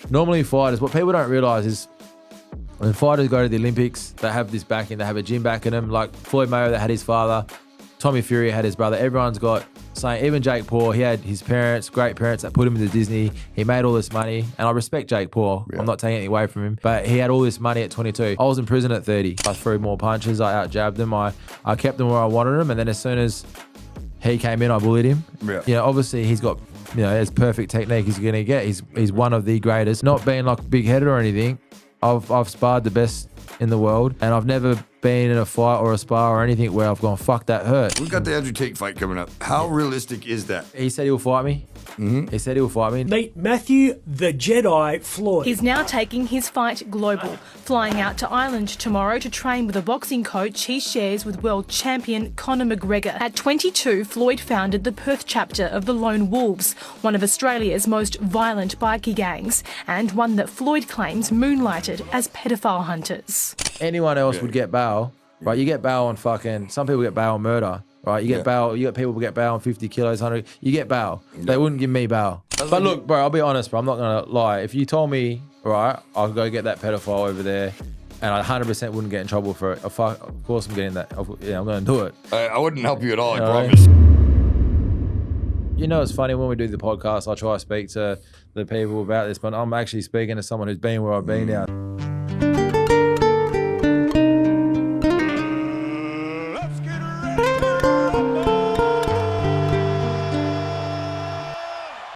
normally fighters, what people don't realise is when fighters go to the Olympics, they have this backing, they have a gym backing them. Like Floyd Mayweather that had his father, Tommy Fury had his brother. Everyone's got saying, even Jake Paul, he had his parents, great parents that put him into Disney. He made all this money, and I respect Jake Paul. Yeah. I'm not taking anything away from him, but he had all this money at 22. I was in prison at 30. I threw more punches. I out-jabbed him. I kept him where I wanted him, and then as soon as he came in, I bullied him. Yeah. You know, obviously he's got, you know, his perfect technique he's going to get. He's one of the greatest. Not being like big-headed or anything, I've sparred the best in the world, and I've never been in a fight or a spar or anything where I've gone, fuck, that hurt. We've got the Andrew Tate fight coming up. How realistic is that? He said he'll fight me. Mm-hmm. He said he'll fight me. Meet Matthew the Jedi Floyd. He's now taking his fight global, flying out to Ireland tomorrow to train with a boxing coach he shares with world champion Conor McGregor. At 22, Floyd founded the Perth chapter of the Lone Wolves, one of Australia's most violent bikie gangs, and one that Floyd claims moonlighted as pedophile hunters. Anyone else would get bail, right? You get bail on fucking, some people get bail on murder. Right, you get bail. You got people who get bail on 50 kilos, 100. You get bail. They wouldn't give me bail. But look, bro, I'll be honest, bro. I'm not gonna lie. If you told me, right, I'll go get that pedophile over there, and I 100% wouldn't get in trouble for it. Of course, I'm getting that. Yeah, I'm gonna do it. I wouldn't help you at all. I promise. You know, it's funny when we do the podcast. I try to speak to the people about this, but I'm actually speaking to someone who's been where I've been now.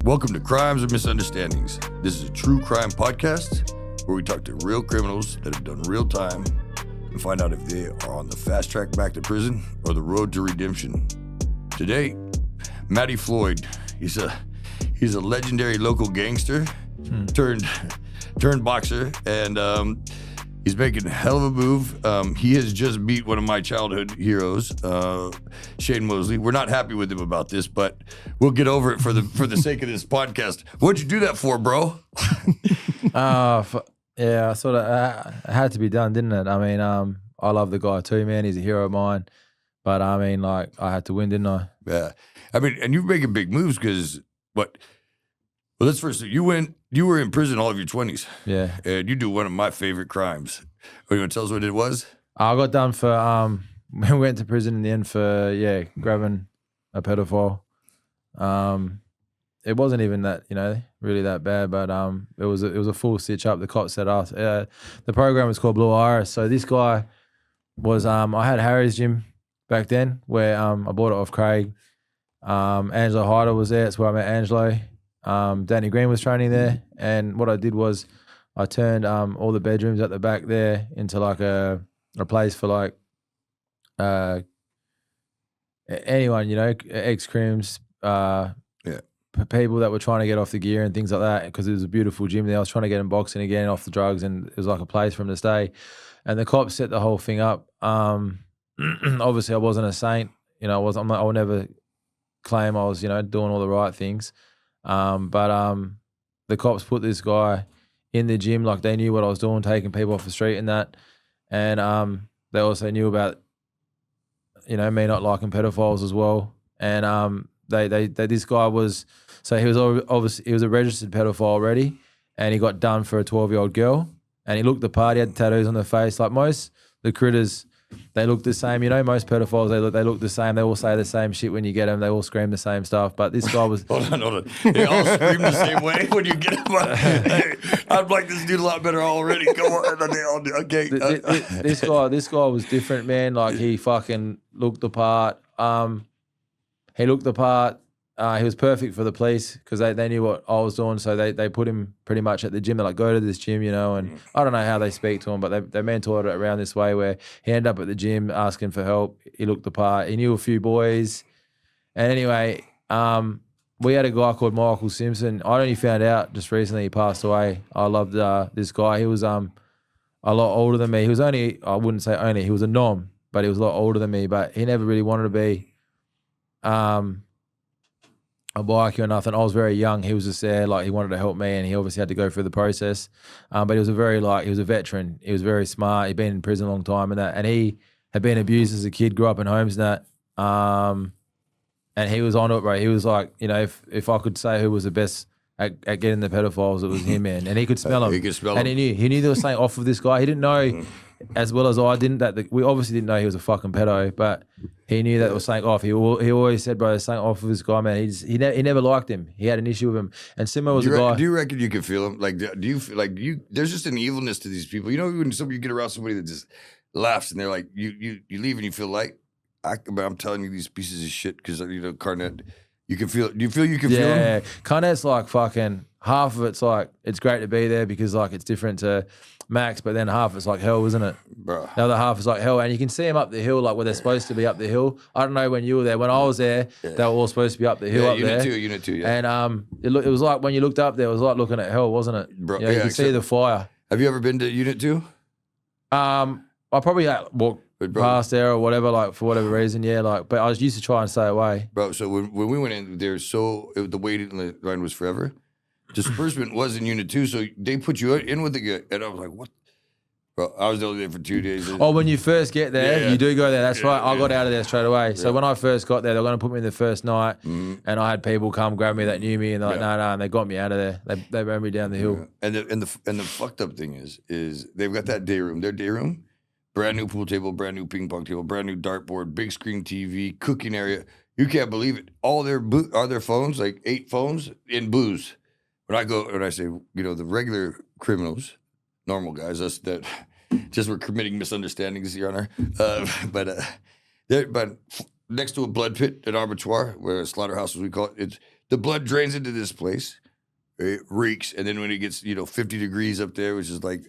Welcome to Crimes and Misunderstandings. This is a true crime podcast where we talk to real criminals that have done real time and find out if they are on the fast track back to prison or the road to redemption. Today, Matty Floyd. He's a legendary local gangster turned boxer, and he's making a hell of a move. He has just beat one of my childhood heroes, Shane Mosley. We're not happy with him about this, but we'll get over it for the sake of this podcast. What'd you do that for, bro? Yeah, sort of. It had to be done, didn't it? I mean, I love the guy too, man. He's a hero of mine. But I mean, like, I had to win, didn't I? Yeah. I mean, and you're making big moves because what? Well, let's first. You were in prison all of your 20s. Yeah. And you do one of my favorite crimes. Oh, you want to tell us what it was? I got done for, we went to prison in the end for, grabbing a pedophile. It wasn't even that, really that bad, but it was a full stitch up. The cops said us. The program was called Blue Iris. So this guy was, I had Harry's gym back then where I bought it off Craig. Angelo Hyder was there. That's where I met Angelo. Danny Green was training there, and what I did was I turned all the bedrooms at the back there into like a place for like anyone, ex-crims, people that were trying to get off the gear and things like that, because it was a beautiful gym there. I was trying to get them boxing again, off the drugs, and it was like a place for them to stay. And the cops set the whole thing up. Obviously, I wasn't a saint. I will never claim I was, doing all the right things. But the cops put this guy in the gym, like they knew what I was doing, taking people off the street and that. And they also knew about, me not liking pedophiles as well. And this guy was, so he was obviously, he was a registered pedophile already, and he got done for a 12-year-old girl. And he looked the part. He had tattoos on the face, like most the critters. They look the same, most pedophiles, they look the same. They all say the same shit when you get them. They all scream the same stuff. But this guy was... Hold on. They all scream the same way when you get them. Hey, I'd like this dude a lot better already. Come on. Okay. This guy was different, man. Like, he fucking looked the part. He looked the part. He was perfect for the police because they knew what I was doing. So they put him pretty much at the gym. They're like, go to this gym, and I don't know how they speak to him, but they mentored it around this way where he ended up at the gym asking for help. He looked the part. He knew a few boys. And anyway, we had a guy called Michael Simpson. I only found out just recently he passed away. I loved this guy. He was a lot older than me. He was only, I wouldn't say only, he was a nom, but he was a lot older than me. But he never really wanted to be a bikie or nothing. I was very young. He was just there, like, he wanted to help me, and he obviously had to go through the process. But he was he was a veteran. He was very smart. He'd been in prison a long time and that. And he had been abused as a kid, grew up in homes and that. And he was on it, bro. He was like, if I could say who was the best at getting the pedophiles. It was him, man, and he could smell them. He could smell and them. he knew there was something off with this guy. He didn't know, as well as I didn't, that we obviously didn't know he was a fucking pedo, but he knew that there was something off. He always said, bro, there's something off with this guy, man. He never liked him. He had an issue with him. And Simo was a guy. Do you reckon you can feel him? Like, do you feel like there's just an evilness to these people. You know, when you get around somebody that just laughs and they're like, you leave and you feel light. But I'm telling you, these pieces of shit, because, you know, Carnet, you can feel. Do you feel you can feel him? Yeah, Carnet's like fucking. Half of it's like it's great to be there because like it's different to Max, but then half it's like hell, isn't it? Bro. The other half is like hell, and you can see them up the hill, like where they're supposed to be up the hill. I don't know when you were there. When I was there, they were all supposed to be up the hill up there. Unit 2, yeah. And it was like when you looked up there, it was like looking at hell, wasn't it? Bro, You could see the fire. Have you ever been to Unit 2? I probably walked past there or whatever, like for whatever reason, yeah. Like, but I used to try and stay away. Bro, so when we went in there, the waiting line was forever. Disbursement was in Unit 2, so they put you in with the guy. And I was like, what? Bro, I was only there for 2 days. Oh, when you first get there, you do go there. That's right. I got out of there straight away. Yeah. So when I first got there, they were going to put me in the first night, and I had people come grab me that knew me, and they're like, no, and they got me out of there. They ran me down the hill. Yeah. And the fucked up thing is they've got that day room. Their day room, brand new pool table, brand new ping pong table, brand new dartboard, big screen TV, cooking area. You can't believe it. All their phones, like 8 phones in booze. When I say, you know, the regular criminals, normal guys, us that just were committing misunderstandings, Your Honor. But next to a blood pit, an abattoir, where a slaughterhouse, as we call it, the blood drains into this place. It reeks, and then when it gets, you know, 50 degrees up there, which is like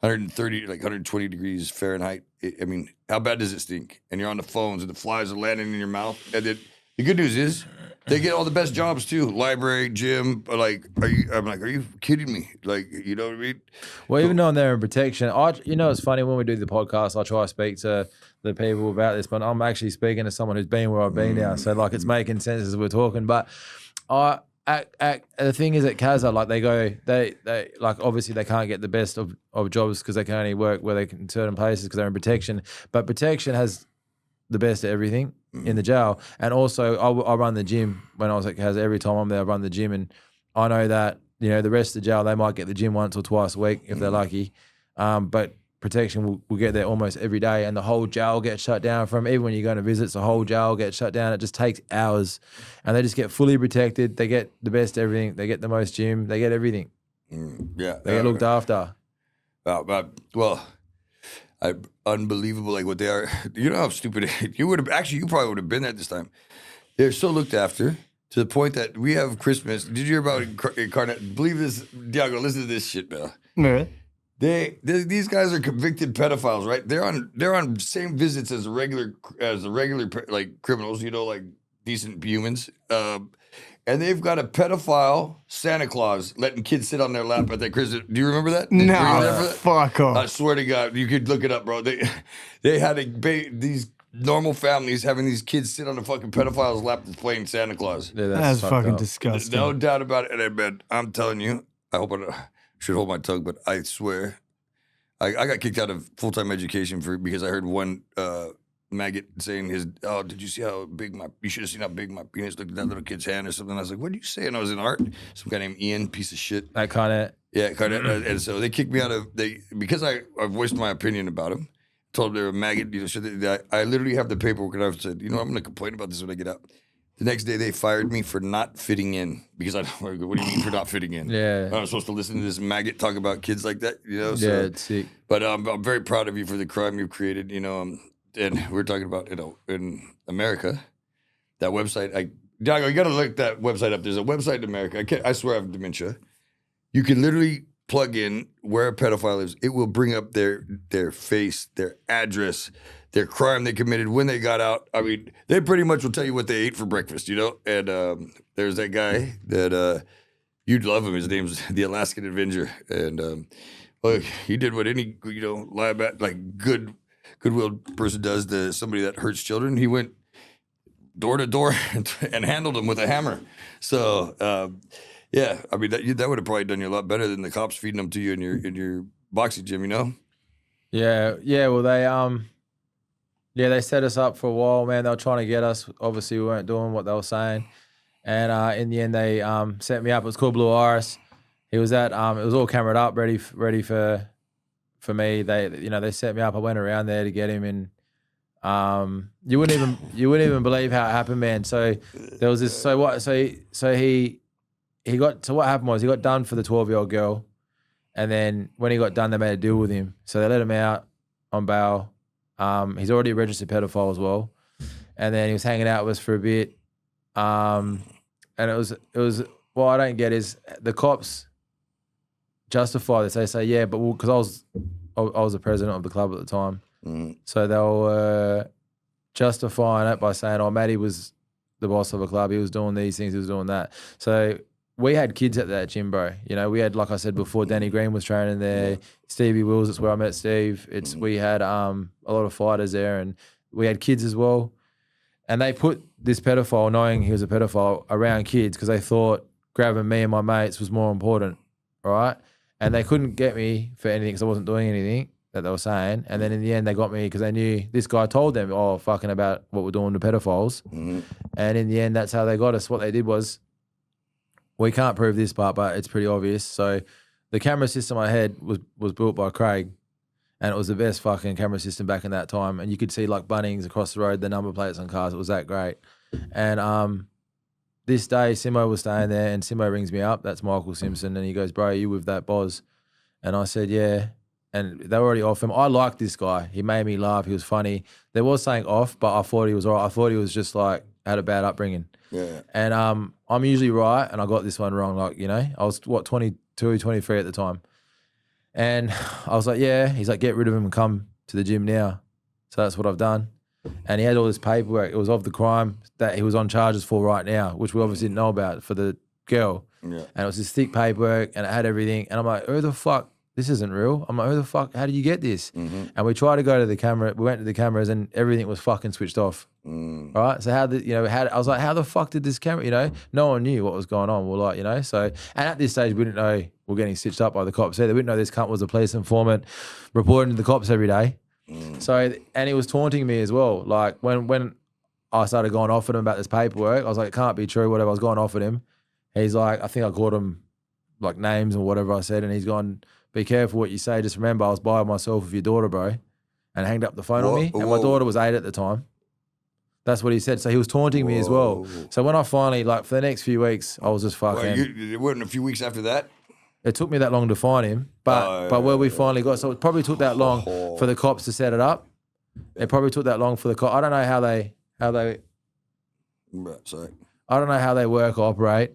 130, like 120 degrees Fahrenheit. I mean, how bad does it stink? And you're on the phones, and the flies are landing in your mouth. And then the good news is, they get all the best jobs too. Library, gym. Like, are you kidding me? Like, you know what I mean? Well, even though they're in protection, it's funny when we do the podcast, I try to speak to the people about this, but I'm actually speaking to someone who's been where I've been now. So like, it's making sense as we're talking. But the thing is at CASA, like they like obviously they can't get the best of jobs because they can only work where they can in certain places because they're in protection. But protection has the best of everything in the jail. And also I run the gym when I was at CASA. Every time I'm there, I run the gym, and I know that, you know, the rest of the jail, they might get the gym once or twice a week if they're lucky. But protection will get there almost every day, and the whole jail gets shut down from, even when you're going to visits, the whole jail gets shut down. It just takes hours, and they just get fully protected. They get the best of everything. They get the most gym. They get everything. Yeah. They get looked after. Unbelievable, like what they are. You know how stupid you probably would have been there this time. They're so looked after to the point that we have Christmas. Did you hear about Incarnate? Believe this, Diago. Listen to this shit, man. Yeah. These guys are convicted pedophiles, right? They're on same visits as the regular like criminals, you know, like decent humans. And they've got a pedophile Santa Claus letting kids sit on their lap at that Christmas. Do you remember that? No, fuck off. I swear to God, you could look it up, bro. They had these normal families having these kids sit on the fucking pedophile's lap that's playing Santa Claus. Yeah, That's fucking up. disgusting. No doubt about it. And man, I'm telling you, I hope I should hold my tongue, but I swear, I got kicked out of full-time education because I heard one maggot saying did you see you should have seen how big my penis looked at that little kid's hand or something. I was like, what did you say? And I was in art. Some guy named Ian, piece of shit. That kind of. Yeah, kind of. And so they kicked me out of, because I voiced my opinion about him, told them they were a maggot, you know, I literally have the paperwork, and I said, you know, I'm going to complain about this when I get out. The next day, they fired me for not fitting in because what do you mean for not fitting in? Yeah. I'm supposed to listen to this maggot talk about kids like that, you know? So, Yeah, it's sick. But I'm very proud of you for the crime you've created, you know. And we're talking about, you know, in America, that website. Diago, you got to look that website up. There's a website in America. I swear I have dementia. You can literally plug in where a pedophile is. It will bring up their face, their address, their crime they committed, when they got out. I mean, they pretty much will tell you what they ate for breakfast, you know? And there's that guy that you'd love him. His name's the Alaskan Avenger. And look, he did what any, you know, goodwill person does to somebody that hurts children. He went door to door and handled them with a hammer. So, yeah, I mean, that would have probably done you a lot better than the cops feeding them to you in your boxing gym, you know? Yeah. Well, they set us up for a while, man. They were trying to get us. Obviously, we weren't doing what they were saying, And in the end, they set me up. It was called Blue Iris. He was at it was all cameraed up, ready for me. They set me up. I went around there to get him, and you wouldn't even believe how it happened, man. So there was this. So what? So he got. So what happened was he got done for the 12-year-old girl, and then when he got done, they made a deal with him. So they let him out on bail. He's already a registered pedophile as well, and then he was hanging out with us for a bit. And it was what I don't get is the cops justify this. They say, yeah, but because I was the president of the club at the time, so they were justifying it by saying, oh, Matty was the boss of a club. He was doing these things. He was doing that. So we had kids at that gym, bro. We had, like I said before, Danny Green was training there. Stevie Wills, that's where I met Steve. We had a lot of fighters there, and we had kids as well. And they put this pedophile, knowing he was a pedophile, around kids because they thought grabbing me and my mates was more important, right? And they couldn't get me for anything because I wasn't doing anything that they were saying. And then in the end, they got me because they knew this guy told them, oh, fucking about what we're doing to pedophiles. And in the end, that's how they got us. What they did was, we can't prove this part, but it's pretty obvious. So the camera system I had was built by Craig. And it was the best fucking camera system back in that time. And you could see like Bunnings across the road, the number plates on cars. It was that great. And this day, Simo was staying there, and Simo rings me up. That's Michael Simpson. And he goes, bro, are you with that Boz? And I said, yeah. And they were already off him. I liked this guy. He made me laugh. He was funny. There was something off, but I thought he was all right. I thought he was just like, had a bad upbringing. Yeah. And I'm usually right, and I got this one wrong. Like, I was, 22, 23 at the time. And I was like, yeah. He's like, get rid of him and come to the gym now. So that's what I've done. And he had all this paperwork. It was of the crime that he was on charges for right now, which we obviously didn't know about for the girl. Yeah. And it was this thick paperwork, and it had everything. And I'm like, who the fuck? This isn't real. I'm like, who the fuck? How did you get this? And we tried to go to the camera. We went to the cameras, and everything was fucking switched off. Right? So I was like, how the fuck did this camera? No one knew what was going on. We're like, so, and at this stage, we didn't know we're getting stitched up by the cops. They didn't know this cunt was a police informant reporting to the cops every day. So, and he was taunting me as well. Like when I started going off at him about this paperwork, I was like, it can't be true, whatever. I was going off at him. He's like, I think I called him like names or whatever I said, and he's gone, be careful what you say. Just remember, I was by myself with your daughter, bro, and hanged up the phone on me. And my daughter was 8 at the time. That's what he said. So he was taunting me as well. So when I finally, like for the next few weeks, I was just fucking. It wasn't a few weeks after that? It took me that long to find him, but where we finally got, so it probably took that long for the cops to set it up. It probably took that long for the cops. I don't know how they. Sorry. I don't know how they work or operate,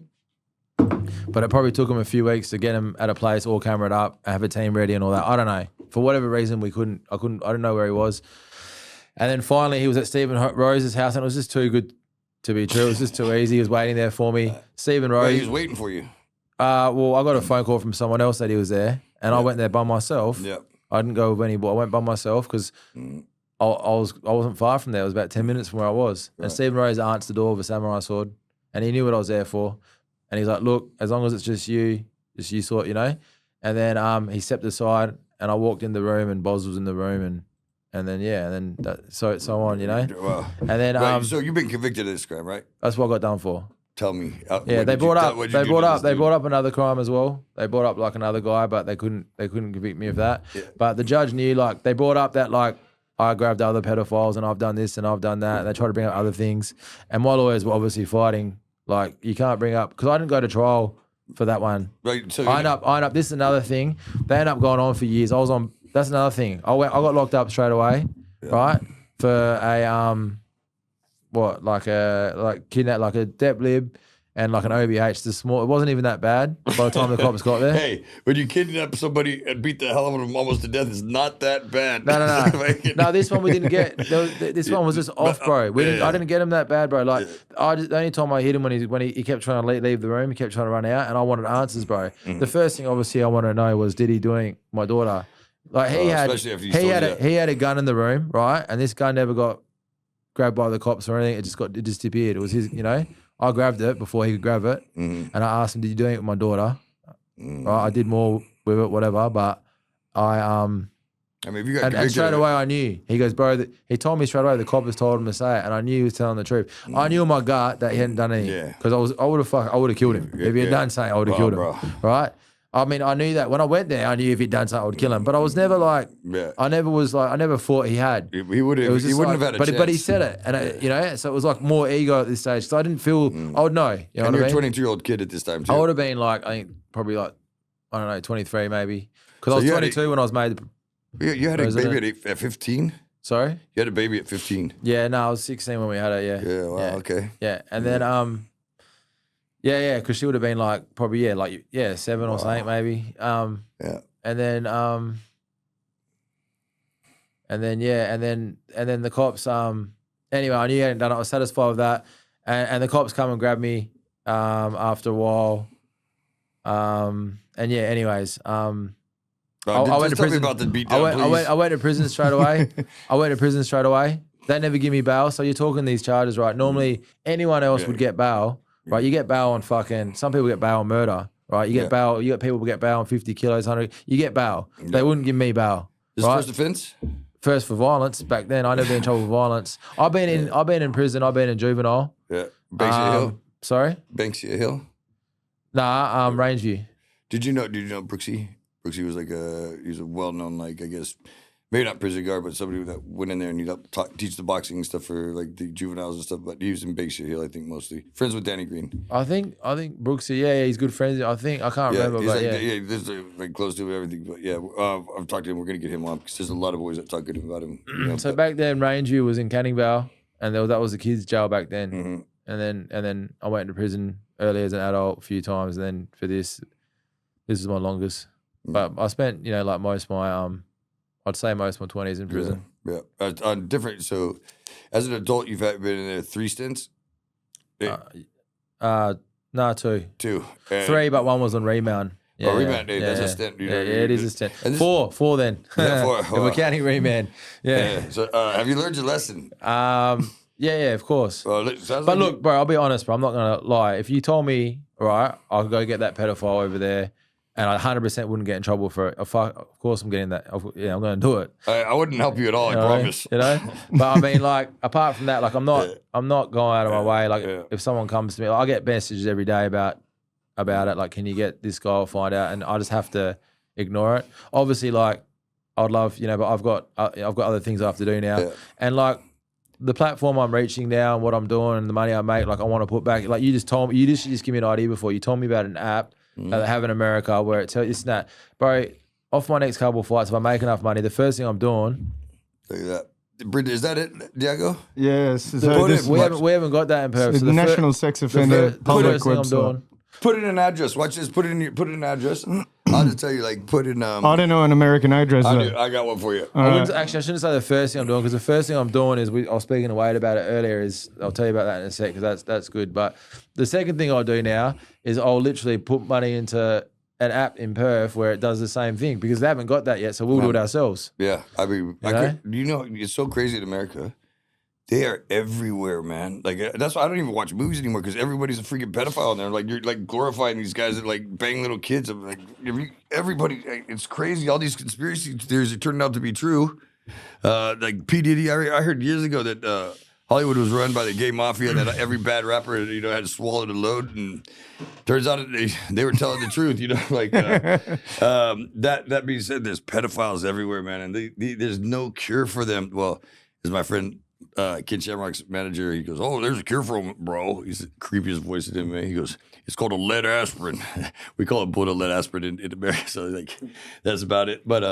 but it probably took them a few weeks to get him at a place all cameraed up, have a team ready and all that. I don't know. For whatever reason, I don't know where he was. And then finally he was at Stephen Rose's house, and it was just too good to be true. It was just too easy. He was waiting there for me. Stephen Rose. He was waiting for you. Well, I got a phone call from someone else that he was there, and I went there by myself. Yep. I didn't go with anybody. I went by myself because I wasn't far from there. It was about 10 minutes from where I was. Right. And Stephen Rose answered the door with a samurai sword, and he knew what I was there for. And he's like, look, as long as it's just you sort, And then he stepped aside, and I walked in the room, and Boz was in the room, and then so on, Wow. And then so you've been convicted of this crime, right? That's what I got done for. Tell me. They brought up another crime as well. They brought up like another guy, but they couldn't convict me of that. Yeah. But the judge knew, like, they brought up that, like, I grabbed other pedophiles and I've done this and I've done that. And they tried to bring up other things. And my lawyers were obviously fighting, like, you can't bring up, because I didn't go to trial for that one. Right. So I end up, this is another thing. They end up going on for years. That's another thing. I got locked up straight away, right? For a, kidnap, like a dep lib and like an OBH. It wasn't even that bad by the time the cops got there. Hey, when you kidnap somebody and beat the hell out of them almost to death, it's not that bad. No. No, this one we didn't get. This one was just off, bro. I didn't get him that bad, bro. Like, the only time I hit him when he kept trying to leave the room, he kept trying to run out, and I wanted answers, bro. The first thing, obviously, I wanted to know was, did he doing my daughter? Like, he had a gun in the room, right? And this gun never got grabbed by the cops or anything. It just disappeared. It was his, I grabbed it before he could grab it, and I asked him, "Did you do it with my daughter?" Right? I did more with it, whatever. But I I mean, if you got and straight away I knew. He goes, bro, he told me straight away, the coppers told him to say it, and I knew he was telling the truth. I knew in my gut that he hadn't done anything. Because I would have killed him. If he had done something, I would have killed him. Right? I mean, I knew that when I went there, I knew if he'd done something, I would kill him. But I was never like, I never thought he had. He wouldn't have had a chance. But he said it, and so it was like more ego at this stage. So I didn't feel, I would know. You know and you're a 22-year-old kid at this time too. I would have been like, I think probably like, I don't know, 23 maybe. Because I was 22 when I was made. You had a baby at 15? Sorry? You had a baby at 15? Yeah, no, I was 16 when we had it, yeah. Yeah, wow, okay. Yeah, and then, because she would have been like, probably, 7 or something maybe. And then the cops, anyway, I knew he hadn't done it. I was satisfied with that. And the cops come and grab me after a while. Anyways, I went to prison. About the beatdown, I went to prison straight away. They never give me bail. So you're talking these charges, right? Normally, anyone else would get bail, right? You get bail on some people get bail on murder, right? You get bail. You got people who get bail on 50 kilos, 100. You get bail. They wouldn't give me bail. This right? First offense? First for violence. Back then, I never been in trouble for violence. I've been in prison. I've been in juvenile. Yeah. Banksia Hill? Sorry? Banksia Hill? Nah, Rangeview. Did you know Brooksy? Brooksy was he's a well-known, I guess, maybe not prison guard, but somebody that went in there and he'd help teach the boxing and stuff for the juveniles and stuff. But he was in Banksia Hill, I think, mostly. Friends with Danny Green. I think Brooksy, yeah, he's good friends. I can't remember, he's but this is close to everything. But yeah, I've talked to him. We're gonna get him on because there's a lot of boys that talk good about him. So back then, Rangeview was in Canning Vale, and that was the kids' jail back then. Mm-hmm. And then I went to prison early as an adult a few times, and then for this is my longest. But I spent, most of my, I'd say most of my 20s in prison. Yeah. Different. So, as an adult, you've been in there 3 stints? No, 2. 2. 3, but 1 was on remand. Yeah, remand. That's a stint. It is a stint. 4 then. Yeah, 4. If we're counting remand. Yeah. So, have you learned your lesson? Yeah, of course. But look, bro, I'll be honest, bro. I'm not going to lie. If you told me, right, I'll go get that pedophile over there, and I 100% wouldn't get in trouble for it. Of course, I'm getting that. I'm going to do it. I wouldn't help you at all. I promise. But I mean, apart from that, I'm not going out of my way. If someone comes to me, I get messages every day about it. Like, can you get this guy? I'll find out, and I just have to ignore it. Obviously, I'd love, but I've got other things I have to do now, and the platform I'm reaching now and what I'm doing and the money I make, I want to put back. You just told me, you just give me an idea before. You told me about an app that they have in America where it tells this and that. Bro, off my next couple of flights, if I make enough money, the first thing I'm doing. Look at that. Is that it, Diego? Yes. We haven't got that in Perth. So the National Sex Offender Public website. Put in an address. Watch this. Put in an address. I'll just tell you, put in. I don't know an American address. I got one for you. I shouldn't say the first thing I'm doing, because the first thing I'm doing is I was speaking to Wade about it earlier. I'll tell you about that in a sec, because that's good. But the second thing I'll do now is I'll literally put money into an app in Perth where it does the same thing, because they haven't got that yet, so we'll do it ourselves. Yeah, I mean, it's so crazy in America. They are everywhere, man. That's why I don't even watch movies anymore, because everybody's a freaking pedophile in there. You're glorifying these guys that bang little kids. I'm everybody, it's crazy. All these conspiracy theories are turning out to be true. P. Diddy, I heard years ago that Hollywood was run by the gay mafia, and that every bad rapper, had swallowed a load. And turns out they were telling the truth. That being said, there's pedophiles everywhere, man, and there's no cure for them. Well, as my friend Kid Shamrock's manager, he goes, "Oh, there's a cure for him, bro." He's the creepiest voice in him. He goes, "It's called a lead aspirin." We call it Buddha lead aspirin in America. So that's about it. But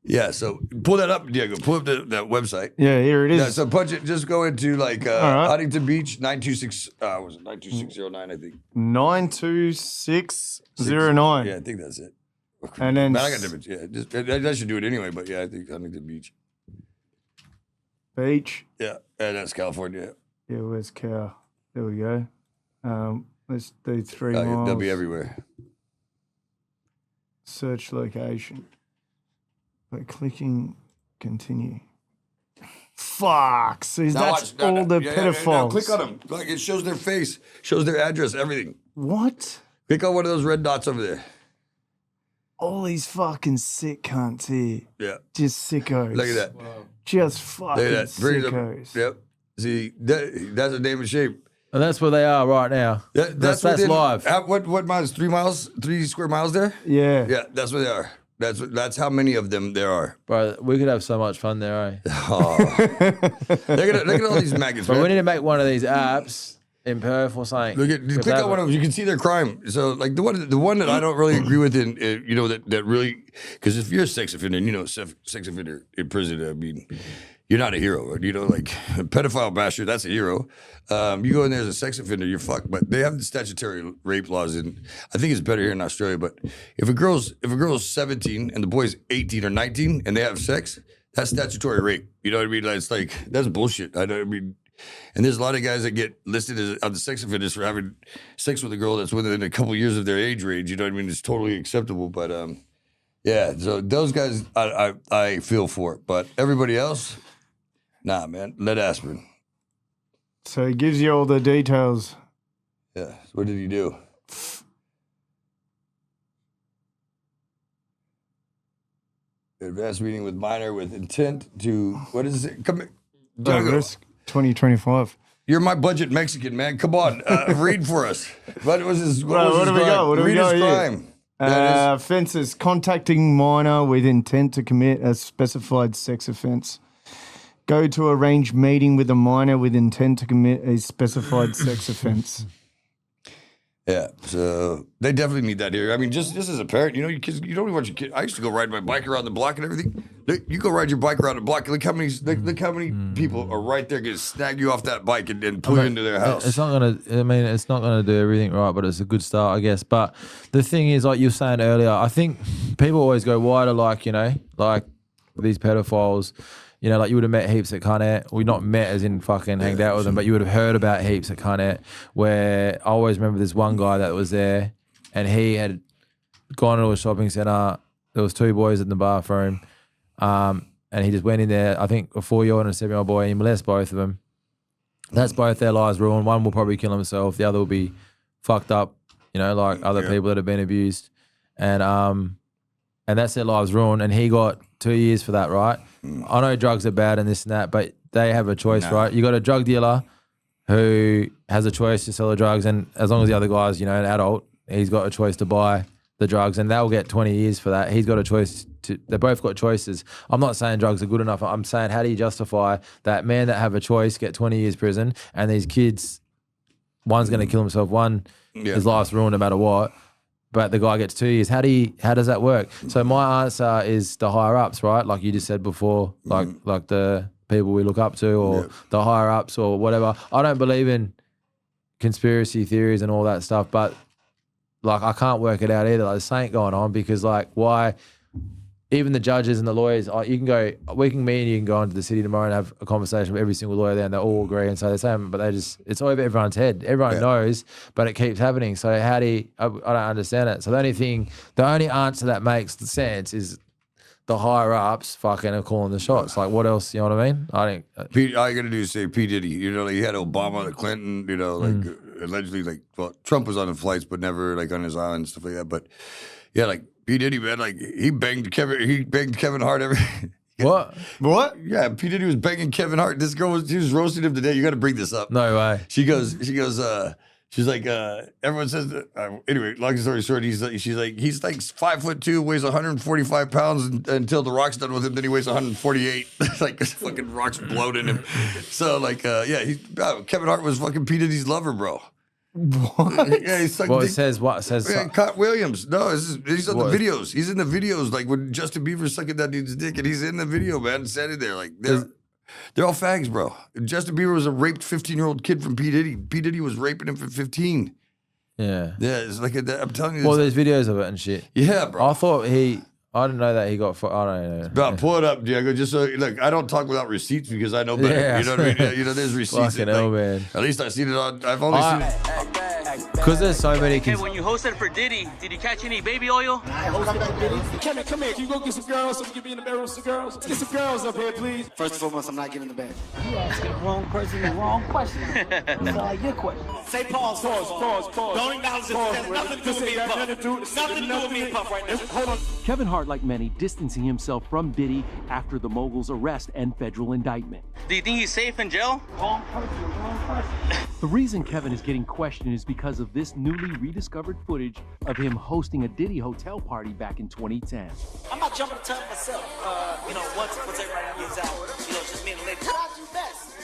yeah. So pull that up, Diego. Pull up that website. Yeah, here it is. Yeah, so punch it. Just go into Huntington Beach 926. Was it 92609? I think 92609. Yeah, I think that's it. And then I got different. Yeah, that should do it anyway. But yeah, I think Huntington Beach. Beach. Yeah, that's California. Yeah, where's Cal? There we go. Let's do 3 miles. They'll be everywhere. Search location. By clicking continue. Fuck. See, that's all the pedophiles. Click on them. It shows their face, shows their address, everything. What? Click on one of those red dots over there. all these fucking sick cunts here. Yeah. Just sickos. Look at that. Wow. Just fucking Look at that. Bring sickos. Yep. See, that's a name and shape. And that's where they are right now. That's live. What miles? 3 miles? 3 square miles there? Yeah. Yeah, that's where they are. That's how many of them there are. Bro, we could have so much fun there, eh? Oh. look at all these maggots, But man. we need to make one of these apps in Perth or something. Click on one of them. You can see their crime. So, like the one that I don't really agree with, that really, because if you're a sex offender, and sex offender in prison, I mean, you're not a hero. Like a pedophile bastard, that's a hero. You go in there as a sex offender, you're fucked. But they have the statutory rape laws, and I think it's better here in Australia. But if a girl's 17 and the boy's 18 or 19 and they have sex, that's statutory rape. You know what I mean? It's like that's bullshit. And there's a lot of guys that get listed as on the sex offenders for having sex with a girl that's within a couple years of their age range. You know what I mean? It's totally acceptable. But yeah. So those guys, I feel for it. But everybody else. Nah, man. Lead aspirin. So he gives you all the details. Yeah. So what did he do? Advanced meeting with minor with intent to, what is it? Come here. Risk 2025. You're my budget Mexican, man. Come on. Read for us. What was his crime? What do we got? What do we got here? Crime. Offences: contacting minor with intent to commit a specified sex offence. Go to arrange meeting with a minor with intent to commit a specified sex offence. Yeah, so they definitely need that here. I mean, just as a parent, your kids, you don't even want your kid. I used to go ride my bike around the block and everything. You go ride your bike around the block. Look how many people are right there going to snag you off that bike and pull you into their house. It's not gonna. I mean, it's not gonna do everything right, but it's a good start, I guess. But the thing is, like you were saying earlier, I think people always go wider, like these pedophiles. Like you would have met heaps at Carnet. We not met as in fucking hanged out with them, but you would have heard about heaps at Carnet. Where I always remember this one guy that was there, and he had gone to a shopping centre. There was 2 boys in the bathroom, and he just went in there. I think a 4-year-old and a 7-year-old boy. And he molested both of them. That's both their lives ruined. One will probably kill himself. The other will be fucked up. Like other people that have been abused, and that's their lives ruined. And he got 2 years for that, right? I know drugs are bad and this and that, but they have a choice, right? You got a drug dealer who has a choice to sell the drugs, and as long as the other guy's, an adult, he's got a choice to buy the drugs, and they'll get 20 years for that. He's got a choice to. They both got choices. I'm not saying drugs are good enough. I'm saying, how do you justify that man that have a choice get 20 years prison, and these kids, one's going to kill himself, one his life's ruined no matter what. But the guy gets 2 years. How does that work? So my answer is the higher ups, right? Like you just said before, like the people we look up to, or the higher ups, or whatever. I don't believe in conspiracy theories and all that stuff, but like I can't work it out either. Like, there's something going on, because like why? Even the judges and the lawyers, me and you can go into the city tomorrow and have a conversation with every single lawyer there, and they all agree and say the same, but it's over everyone's head. Everyone knows, but it keeps happening. So I don't understand it. So the only answer that makes sense is the higher ups fucking are calling the shots. Like what else, you know what I mean? I think. All you got to do is say P. Diddy. He had Obama, Clinton, allegedly, Trump was on the flights, but never like on his island and stuff like that. But yeah, like, P. Diddy, man, like he banged Kevin Hart every. What? Yeah, P. Diddy was banging Kevin Hart. This girl she was roasting him today. You got to bring this up. No way. She's like, everyone says that. Anyway, long story short, he's like 5'2", weighs 145 pounds until The Rock's done with him. Then he weighs 148. Like fucking Rock's bloating him. So Kevin Hart was fucking P. Diddy's lover, bro. What? Yeah, he's like, It says Cott Williams. No, he's on the videos. He's in the videos, like when Justin Bieber's sucking that dude's dick, and he's in the video, man, standing there. Like they're all fags, bro. Justin Bieber was a raped 15-year-old kid from P. Diddy. P. Diddy was raping him for 15. Yeah. Yeah, it's like I'm telling you. Well, there's videos of it and shit. Yeah, bro. I didn't know that he got. I don't know. Pull it up, Diego. Just so look, I don't talk without receipts because I know better. Yeah. You know what I mean? There's receipts. Fucking hell, man. At least I seen it on. I've only seen it. Because there's so many. Hey, when you hosted for Diddy, did you catch any baby oil? I hosted for Diddy. Kevin, come here. Can you go get some girls so we can be in the bedroom with some girls? Let's get some girls up here, please. First and foremost, I'm not getting in the bed. You asking the wrong person the wrong question. It's not like your question. Say pause. Don't acknowledge it. It has nothing to do with me and Puff. Nothing to do with me and Puff right now. Hold on. Kevin Hart, like many, distancing himself from Diddy after the mogul's arrest and federal indictment. Do you think he's safe in jail? Wrong person, wrong question. The reason Kevin is getting questioned is because of this newly rediscovered footage of him hosting a Diddy hotel party back in 2010. I'm not jumping the tub myself. Once everybody gets out, just me and the lady. I'll do best.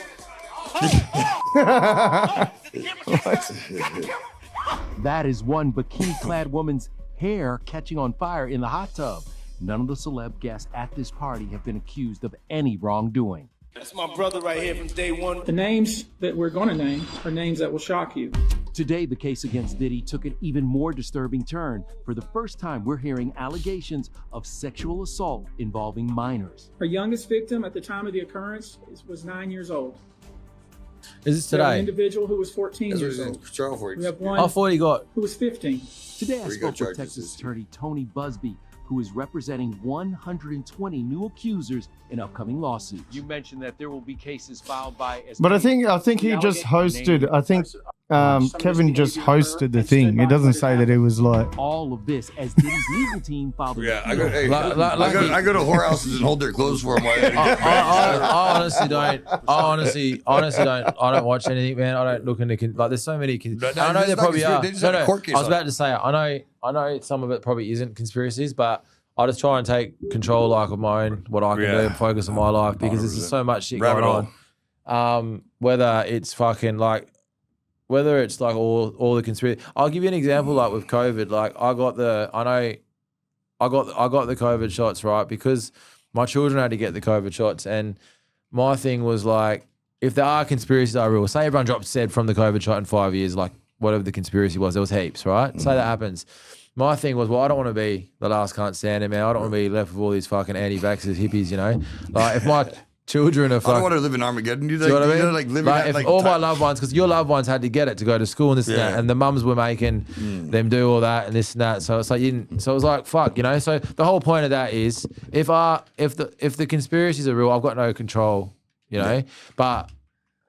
That is one bikini-clad woman's hair catching on fire in the hot tub. None of the celeb guests at this party have been accused of any wrongdoing. That's my brother right here from day one. The names that we're going to name are names that will shock you. Today, the case against Diddy took an even more disturbing turn. For the first time, we're hearing allegations of sexual assault involving minors. Our youngest victim at the time of the occurrence was 9 years old. Is this We have an today? individual who was 14 years old. We have one I thought he got. who was 15. Today, I Where you got spoke with charges Texas this year? attorney Tony Busby, who is representing 120 new accusers in upcoming lawsuits. You mentioned that there will be cases filed by. But I think he just hosted. I think Kevin just hosted the thing. It doesn't say that it was like. All of this as Diddy's legal team filed. Yeah, I go to whorehouses and hold their clothes for them. I honestly don't. I don't watch anything, man. I don't look into like. There's so many. I know there probably are. They just had a court case I was on about to say. I know some of it probably isn't conspiracies, but I just try and take control, like of my own, what I can do, and focus on my life because there's just so much shit going on. Whether it's fucking like. Whether it's like all the conspiracy, I'll give you an example. Like with COVID, like I got the COVID shots, right? Because my children had to get the COVID shots, and my thing was like, if there are conspiracies that are real, say everyone drops dead from the COVID shot in 5 years, like whatever the conspiracy was, there was heaps, right? Say that happens. My thing was, well, I don't want to be the last cunt standing, man. I don't want to be left with all these fucking anti-vaxxers, hippies, you know? Like if my children are fucking. I don't want to live in Armageddon. You know what I mean? Like living like at, if like all my loved ones, because your loved ones had to get it to go to school and this and that, Yeah. and the mums were making them do all that and this and that. So it's like so it was like fuck, you know. So the whole point of that is if the conspiracies are real, I've got no control, you know. But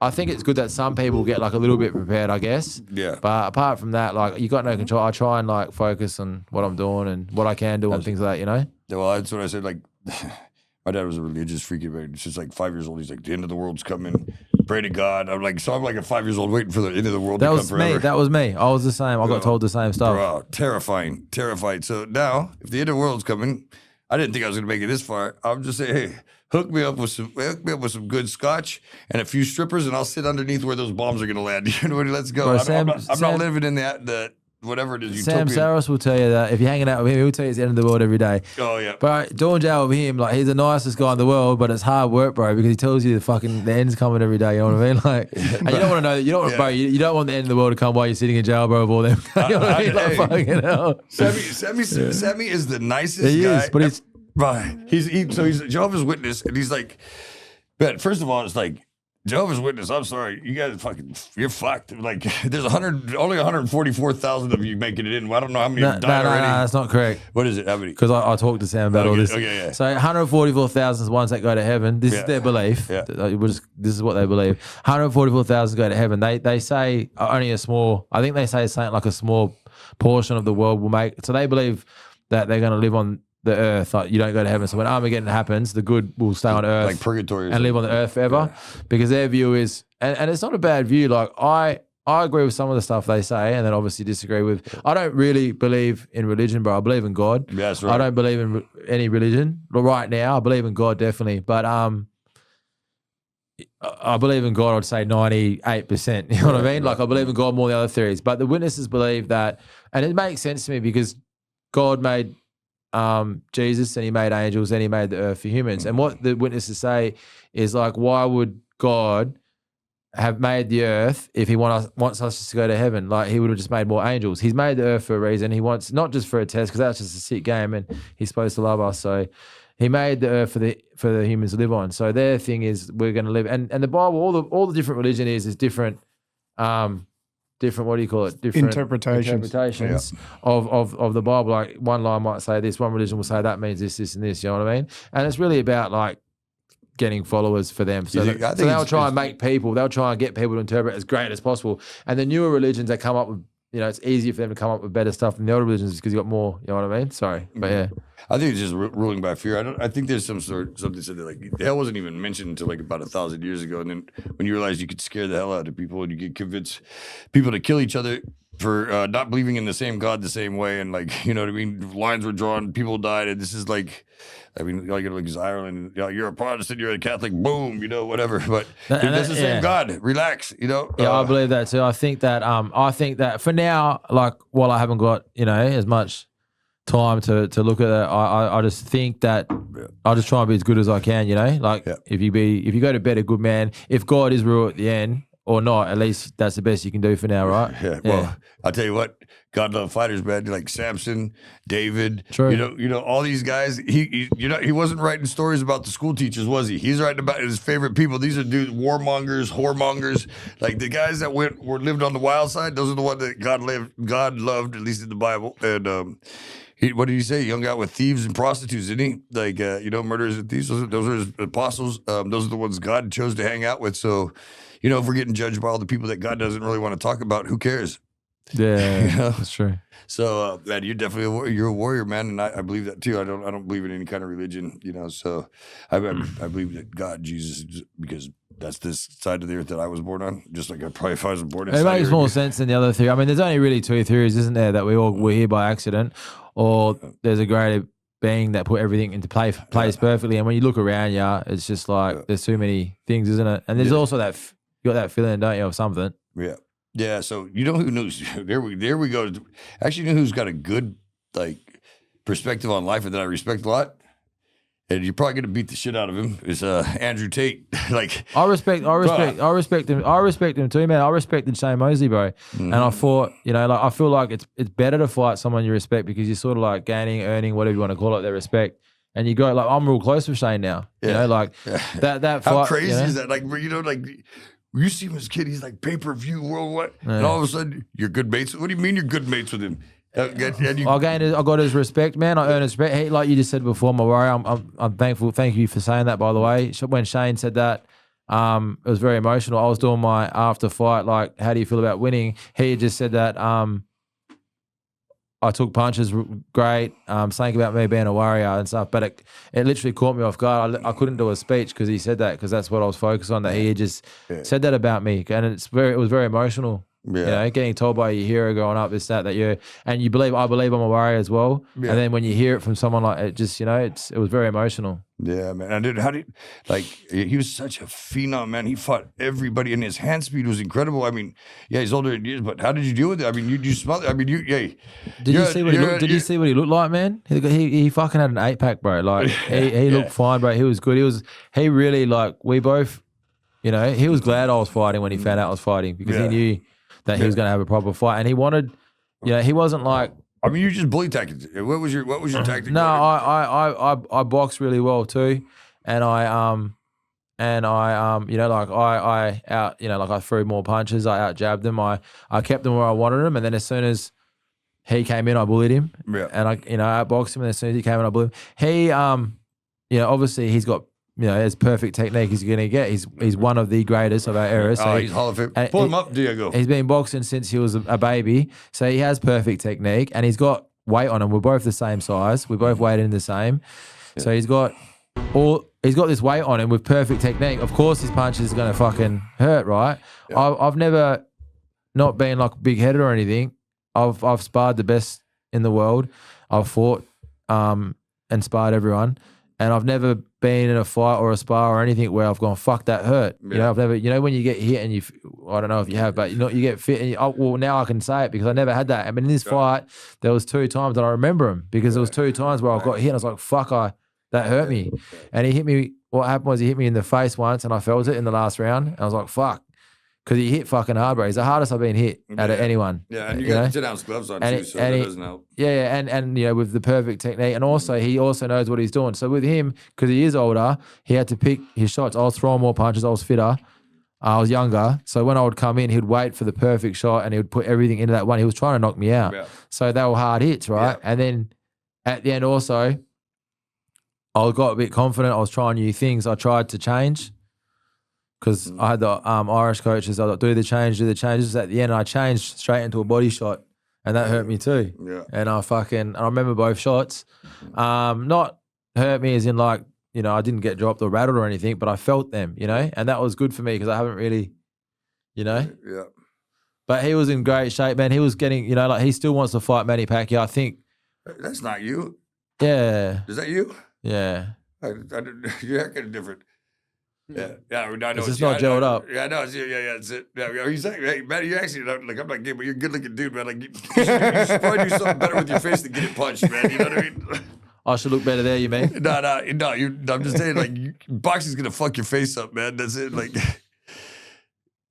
I think it's good that some people get like a little bit prepared, I guess. Yeah. But apart from that, like you got no control. I try and like focus on what I'm doing and what I can do and things like that, you know. Well, that's what I said. Like, my dad was a religious freak. He's just like 5 years old. He's like, the end of the world's coming. Pray to God. I'm like at 5 years old waiting for the end of the world to come forever. That was me. I was the same. I got told the same stuff. Bro, terrified. So now, if the end of the world's coming, I didn't think I was going to make it this far. I'm just saying, hey, hook me up with some good scotch and a few strippers, and I'll sit underneath where those bombs are going to land. You know what? Let's go. Bro, I'm not living in the whatever it is. Sam utopian. Saros will tell you that if you're hanging out with him, he'll tell you it's the end of the world every day. Oh yeah. But doing jail with him, like he's the nicest guy in the world, but it's hard work, bro, because he tells you the end's coming every day. You know what I mean? Like, and you don't want to know that. You don't want, bro. You don't want the end of the world to come while you're sitting in jail, bro, with all them. You know what I mean? Like, fucking hell. Sammy is the nicest He guy. is, but he's right. He's a Jehovah's Witness, and he's like, but first of all, it's like Jehovah's Witness. I'm sorry, you guys you're fucked. Like, there's only 144,000 of you making it in. I don't know how many have died already. No, that's not correct. What is it? How many? Because I talked to Sam about all this. Okay, yeah. So 144,000 is ones that go to heaven. This is their belief. Yeah. This is what they believe. 144,000 go to heaven. They say only a small. I think they say something like a small portion of the world will make. So they believe that they're going to live on the earth, like you don't go to heaven. So when Armageddon happens, the good will stay on earth, like purgatory, and live on the earth forever, because their view is, and it's not a bad view. Like I agree with some of the stuff they say, and then obviously disagree with. I don't really believe in religion, bro. I believe in God. Yeah, that's right. I don't believe in any religion. But right now, I believe in God definitely, but I believe in God. I'd say 98%. You know what I mean? Like I believe in God more than the other theories. But the witnesses believe that, and it makes sense to me because God made Jesus and he made angels and he made the earth for humans. And what the witnesses say is like, why would God have made the earth if he wants us to go to heaven? Like he would have just made more angels. He's made the earth for a reason. He wants, not just for a test, because that's just a sick game and he's supposed to love us. So he made the earth for the humans to live on. So their thing is we're going to live, and the Bible, all the different religion is different different, what do you call it? Different Interpretations. of the Bible. Like one line might say this, one religion will say that means this, this, and this. You know what I mean? And it's really about like getting followers for them. So, so they'll try and make people, they'll try and get people to interpret as great as possible. And the newer religions that come up with, you know, it's easier for them to come up with better stuff than the older religions because you got more, you know what I mean? Sorry. But yeah. I think it's just ruling by fear. I think there's something said that like hell wasn't even mentioned until like about 1,000 years ago. And then when you realize you could scare the hell out of people and you could convince people to kill each other for not believing in the same God the same way. And like, you know what I mean? Lines were drawn, people died. And this is like, I mean, like Ireland, you know, you're a Protestant, you're a Catholic, boom, you know, whatever. But that's the same God. Relax, you know. Yeah, I believe that too. I think that for now, like while I haven't got, you know, as much time to look at that, I just think that I just try and be as good as I can, you know. Like if you go to bed a good man, if God is real at the end or not, at least that's the best you can do for now, right? Yeah. Well, I'll tell you what, God loved fighters, man. Like Samson, David, True. you know, all these guys. He wasn't writing stories about the school teachers, was he? He's writing about his favorite people. These are dudes, warmongers, whoremongers, like the guys that lived on the wild side. Those are the ones that God loved, at least in the Bible. And what did he say? He hung out with thieves and prostitutes, didn't he? Like you know, murderers and thieves. Those are his apostles. Those are the ones God chose to hang out with. So, you know, if we're getting judged by all the people that God doesn't really want to talk about, who cares? Yeah, you know? That's true. So, man, you're definitely you're a warrior, man, and I believe that too. I don't believe in any kind of religion, you know. So, I believe that God, Jesus, because that's this side of the earth that I was born on. Just like probably if I was born. It makes more sense than the other theory. I mean, there's only really two theories, isn't there? That we're here by accident, or there's a greater being that put everything into place perfectly. And when you look around, it's just like there's too many things, isn't it? And there's also that you got that feeling, don't you, of something? Yeah. Yeah, so you know who knows? There we go. Actually, you know who's got a good like perspective on life and that I respect a lot? And you're probably gonna beat the shit out of him, is Andrew Tate. Like I respect him. I respect him too, man. I respected Shane Mosley, bro. And I thought, you know, like I feel like it's better to fight someone you respect because you're sort of like earning, whatever you want to call it, their respect. And you go like, I'm real close with Shane now. You know, like that fight. How crazy is that? Like, you know, like you see him as a kid, he's like pay-per-view worldwide, and all of a sudden you're good mates. What do you mean you're good mates with him? I got his respect, man. I earned his respect. He, like you just said before, my warrior. I'm thankful. Thank you for saying that, by the way. When Shane said that, it was very emotional. I was doing my after fight, like, how do you feel about winning? He just said that I took punches, great. Saying about me being a warrior and stuff, but it literally caught me off guard. I couldn't do a speech because he said that because that's what I was focused on. That he just said that about me, and it was very emotional. Yeah. You know, getting told by your hero growing up is that you believe I'm a warrior as well. Yeah. And then when you hear it from someone like it, just, you know, it was very emotional. Yeah, man. He was such a phenom, man. He fought everybody, and his hand speed was incredible. I mean, yeah, he's older in years, but how did you deal with it? I mean, you smell it. I mean, Did you see what he looked like, man? He fucking had an 8-pack, bro. Like he looked fine, bro. He was good. He really, like, we both, you know, he was glad I was fighting when he found out I was fighting because he knew that he was going to have a proper fight, and he wanted, you know, he wasn't like. I mean, you just bully tactics. What was your tactic? No, I box really well too, and I you know, like I threw more punches, I out jabbed them, I kept them where I wanted them, and then as soon as he came in, I bullied him, and I outboxed him, and as soon as he came in, I bullied him. He you know, obviously he's got, you know, as perfect technique he's going to get. He's one of the greatest of our era. So he's Hall of Fame. Pull him up, Diego. He's been boxing since he was a baby, so he has perfect technique, and he's got weight on him. We're both the same size. We both weighed in the same. Yeah. So he's got this weight on him with perfect technique. Of course, his punches is going to fucking hurt, right? Yeah. I've never not been like big headed or anything. I've sparred the best in the world. I've fought and sparred everyone. And I've never been in a fight or a spar or anything where I've gone, fuck, that hurt. Yeah. You know, I've never, you know, when you get hit and I don't know if you have, but you know, you get fit and well, now I can say it because I never had that. I mean, in this fight, there was 2 times that I remember them because there was 2 times where I got hit and I was like, fuck, that hurt me. And he hit me, what happened was he hit me in the face once and I felt it in the last round. And I was like, fuck. Because he hit fucking hard, bro. He's the hardest I've been hit out of anyone. Yeah, and you got 10-ounce gloves on too, so that doesn't help. Yeah, and you know, with the perfect technique, and also he also knows what he's doing. So with him, because he is older, he had to pick his shots. I was throwing more punches. I was fitter. I was younger. So when I would come in, he'd wait for the perfect shot and he would put everything into that one. He was trying to knock me out. Yeah. So they were hard hits, right? Yeah. And then at the end also, I got a bit confident. I was trying new things. I tried to change because I had the Irish coaches. I was like, do the changes. At the end, I changed straight into a body shot and that hurt me too. Yeah. And I remember both shots. Not hurt me as in like, you know, I didn't get dropped or rattled or anything, but I felt them, you know, and that was good for me because I haven't really, you know. Yeah. But he was in great shape, man. He was getting, you know, like he still wants to fight Manny Pacquiao. I think. That's not you. Yeah. Is that you? Yeah. You're acting different. Yeah, I know. It's just not gelled up. Yeah, I know. Yeah, that's it. Yeah, he's like, hey, man, you actually, like, I'm not gay, but you're a good-looking dude, man. Like, you should probably do something better with your face than get it punched, man. You know what I mean? I should look better there, you mean? No. I'm just saying, like, boxing's gonna fuck your face up, man. That's it. Like,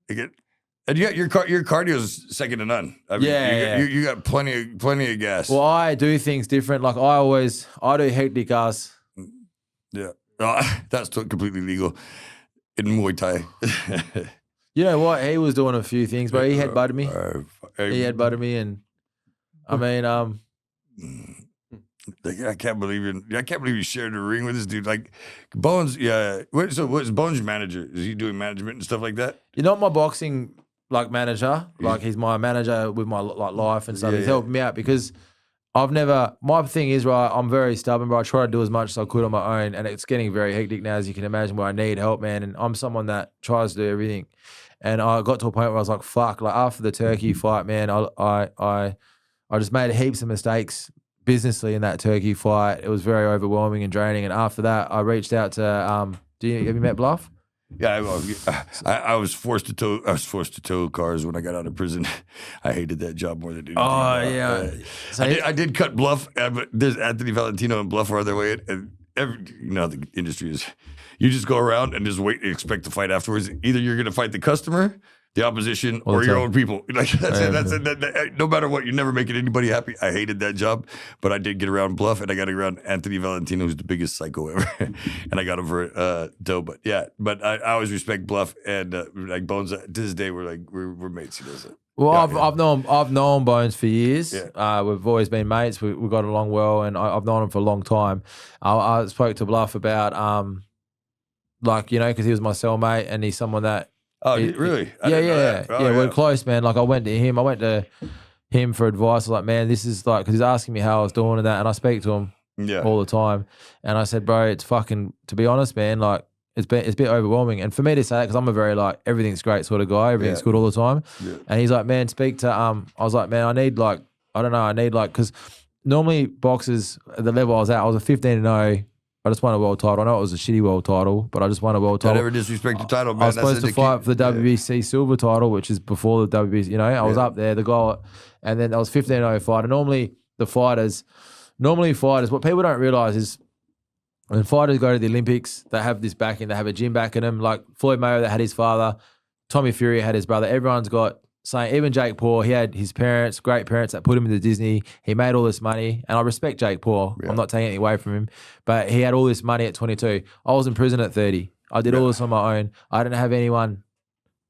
and your cardio's second to none. I mean, you got plenty of gas. Well, I do things different. Like I do hectic ass. Yeah, that's completely legal in Muay Thai. You know what? He was doing a few things, bro. He headbutted me. He headbutted me, and I mean, like, I can't believe you shared a ring with this dude. Like Bones, yeah. So what's Bones' manager? Is he doing management and stuff like that? You're not my boxing like manager. Like he's my manager with my like life and stuff. He's helping me out because my thing is, right, I'm very stubborn, but I try to do as much as I could on my own, and it's getting very hectic now, as you can imagine, where I need help, man. And I'm someone that tries to do everything. And I got to a point where I was like, fuck, like after the Turkey fight, man, I just made heaps of mistakes businessly in that Turkey fight. It was very overwhelming and draining. And after that, I reached out to, have you met Bluff? Yeah, I was forced to tow cars when I got out of prison. I hated that job more than anything. Oh yeah, I did cut Bluff, but there's Anthony Valentino and Bluff are on their way in, and you know how the industry is. You just go around and just wait and expect to fight afterwards. Either you're gonna fight the customer, the opposition, or your own people. Like that's it. That's it. No matter what, you're never making anybody happy. I hated that job, but I did get around Bluff, and I got around Anthony Valentino, who's the biggest psycho ever, and I got him for dough. But yeah, but I always respect Bluff, and like Bones. To this day, we're mates. He does it. Well, I've known Bones for years. Yeah. We've always been mates. We got along well, and I've known him for a long time. I spoke to Bluff about like, you know, because he was my cellmate, and he's someone that. Oh, really? Yeah. We're close, man. Like I went to him for advice. I was like, man, this is like, because he's asking me how I was doing and that, and I speak to him all the time. And I said, bro, it's fucking, to be honest, man, like it's a bit overwhelming. And for me to say that, because I'm a very like everything's great sort of guy, everything's good all the time. Yeah. And he's like, man, speak to I was like, man, I need because normally boxers at the level I was at, I was a 15-0. I just won a world title. I know it was a shitty world title, but I just won a world title. Don't ever disrespect your title, man. I was supposed to fight for the WBC silver title, which is before the WBC, you know. I was up there, the goal, and then I was 15-0 fighter. Normally fighters, what people don't realize is when fighters go to the Olympics, they have this backing, they have a gym backing them. Like Floyd Mayweather that had his father, Tommy Fury had his brother. Everyone's got saying, even Jake Paul, he had his parents, great parents that put him into Disney. He made all this money, and I respect Jake Paul. Yeah. I'm not taking anything away from him, but he had all this money at 22. I was in prison at 30. I did all this on my own. I didn't have anyone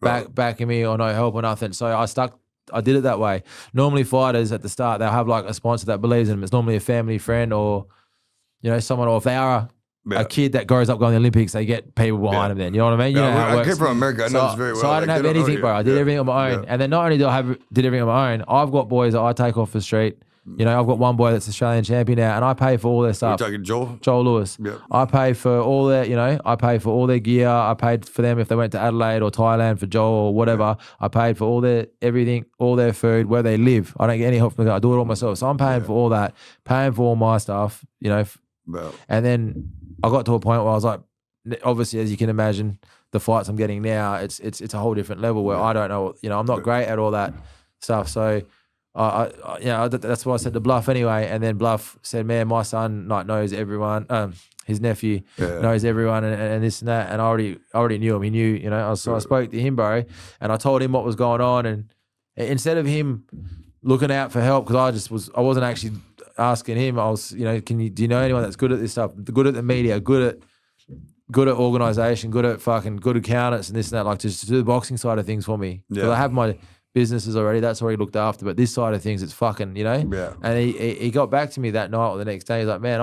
backing me or no help or nothing. So I did it that way. Normally fighters at the start, they'll have like a sponsor that believes in them. It's normally a family friend or, you know, someone, or if they are a kid that grows up going to the Olympics, they get people behind them then. You know what I mean? You know how it works. I came from America. I know this very well. So I didn't have anything, bro. I did everything on my own. And then not only did I did everything on my own, I've got boys that I take off the street. You know, I've got one boy that's Australian champion now, and I pay for all their stuff. You're talking Joel? Joel Lewis. Yep. I pay for all their, I pay for all their gear. I paid for them if they went to Adelaide or Thailand for Joel or whatever. I paid for all their everything, all their food, where they live. I don't get any help from them. I do it all myself. So I'm paying for all that, paying for all my stuff, And then I got to a point where I was like, obviously, as you can imagine, the fights I'm getting now, it's a whole different level where I don't know, I'm not great at all that stuff. So that's why I said to Bluff anyway. And then Bluff said, man, my son knows everyone. His nephew knows everyone and this and that. And I already knew him. He knew, So I spoke to him, bro, and I told him what was going on. And instead of him looking out for help, because I wasn't actually asking him. I was, do you know anyone that's good at this stuff? Good at the media, good at good at organisation, good at accountants and this and that, like just to do the boxing side of things for me. Because I have my businesses already, that's already looked after, but this side of things, it's fucking, you know? Yeah. And he got back to me that night or the next day. He's like, man,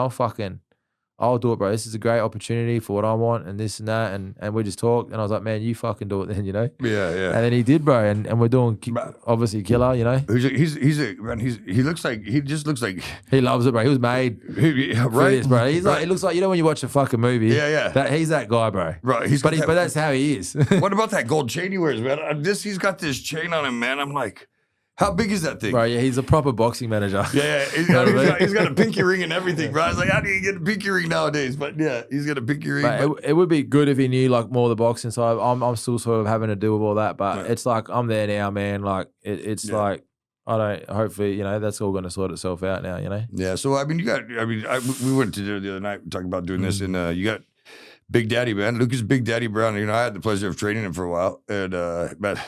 I'll do it, bro. This is a great opportunity for what I want and this and that. And we just talked. And I was like, man, you fucking do it then, you know? Yeah, yeah. And then he did, bro. And we're doing, obviously, killer, you know? He looks like, he just looks like. He loves it, bro. He was made for this, bro. He's like, it looks like, you know when you watch a fucking movie? Yeah. He's that guy, bro. Right. But that's how he is. What about that gold chain he wears, man? He's got this chain on him, man. I'm like, how big is that thing? Bro, yeah, he's a proper boxing manager. Yeah. He's got a pinky ring and everything, bro. I was like, how do you get a pinky ring nowadays? But yeah, he's got a pinky ring. It would be good if he knew like more of the boxing side. I'm still sort of having to deal with all that, but it's like I'm there now, man. Like it's like hopefully, you know, that's all going to sort itself out now, you know? Yeah. So, I mean, we went to dinner the other night talking about doing this, and you got Big Daddy, man. Lucas Big Daddy Browne. You know, I had the pleasure of training him for a while. And, but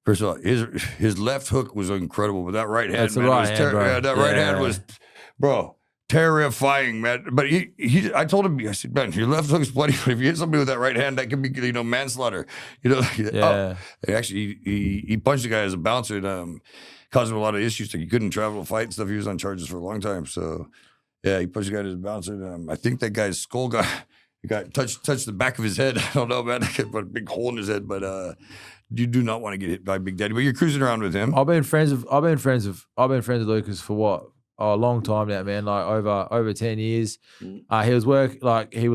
first of all, his left hook was incredible, but that right hand, that's the right hand, bro. Yeah, that right hand was, bro, terrifying, man. But I told him, I said, man, your left hook's bloody, but if you hit somebody with that right hand, that could be, you know, manslaughter. You know, actually, he punched the guy as a bouncer and caused him a lot of issues. Like he couldn't travel to fight and stuff. He was on charges for a long time. So, yeah, he punched the guy as a bouncer. And, I think that guy's skull touched the back of his head. I don't know, man. He put a big hole in his head, but you do not want to get hit by Big Daddy. But you're cruising around with him. I've been friends with Lucas for what? A long time now, man. Like over 10 years. He was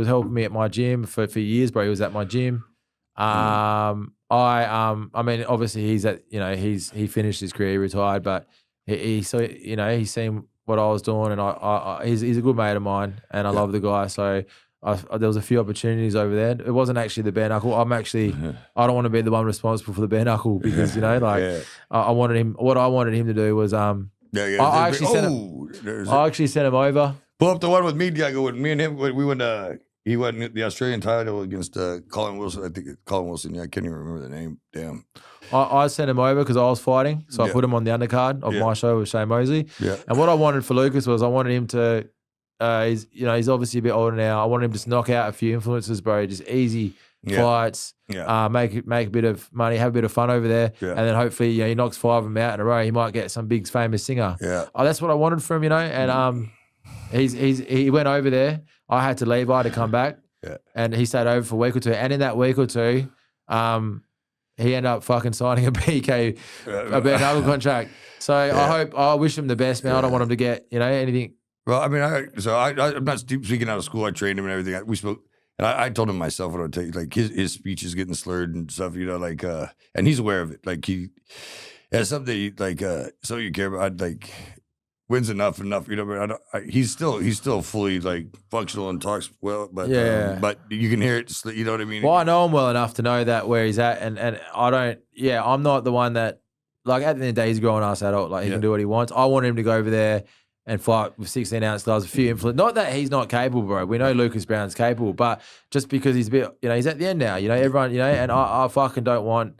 helping me at my gym for years, bro. He was at my gym. I mean, obviously he finished his career, he retired, but he's seen what I was doing, and he's a good mate of mine, and I love the guy. So there was a few opportunities over there. It wasn't actually the Bareknuckle. I don't want to be the one responsible for the Bareknuckle because, you know, like I wanted him. What I wanted him to do was I actually sent him over. Pull up the one with me, Diego. With me and him, we went. He won the Australian title against Colin Wilson. I think Colin Wilson. Yeah, I can't even remember the name. Damn. I sent him over because I was fighting, so I put him on the undercard of my show with Shane Mosley. Yeah. And what I wanted for Lucas was I wanted him to. He's obviously a bit older now. I wanted him to just knock out a few influences, bro. Just easy fights. Make a bit of money, have a bit of fun over there, and then hopefully, he knocks 5 of them out in a row. He might get some big famous singer. Yeah. That's what I wanted from him, and he went over there. I had to leave. I had to come back, and he stayed over for a week or two. And in that week or two, he ended up fucking signing a Bareknuckle contract. So I wish him the best, man. I don't want him to get anything. Well, I mean, I'm not speaking out of school. I trained him and everything. We spoke, and I told him myself what I would take. Like his speech is getting slurred and stuff, like, and he's aware of it. Like he has something like, so you care about, like, when's enough, but he's still fully like functional and talks well, but but you can hear it. You know what I mean? Well, I know him well enough to know that where he's at, and I don't. Yeah, I'm not the one that, like, at the end of the day, he's a grown ass adult. Like he can do what he wants. I want him to go over there and fight with 16-ounce gloves, a few influence. Not that he's not capable, bro. We know Lucas Browne's capable, but just because he's a bit, he's at the end now. Everyone, and I fucking don't want.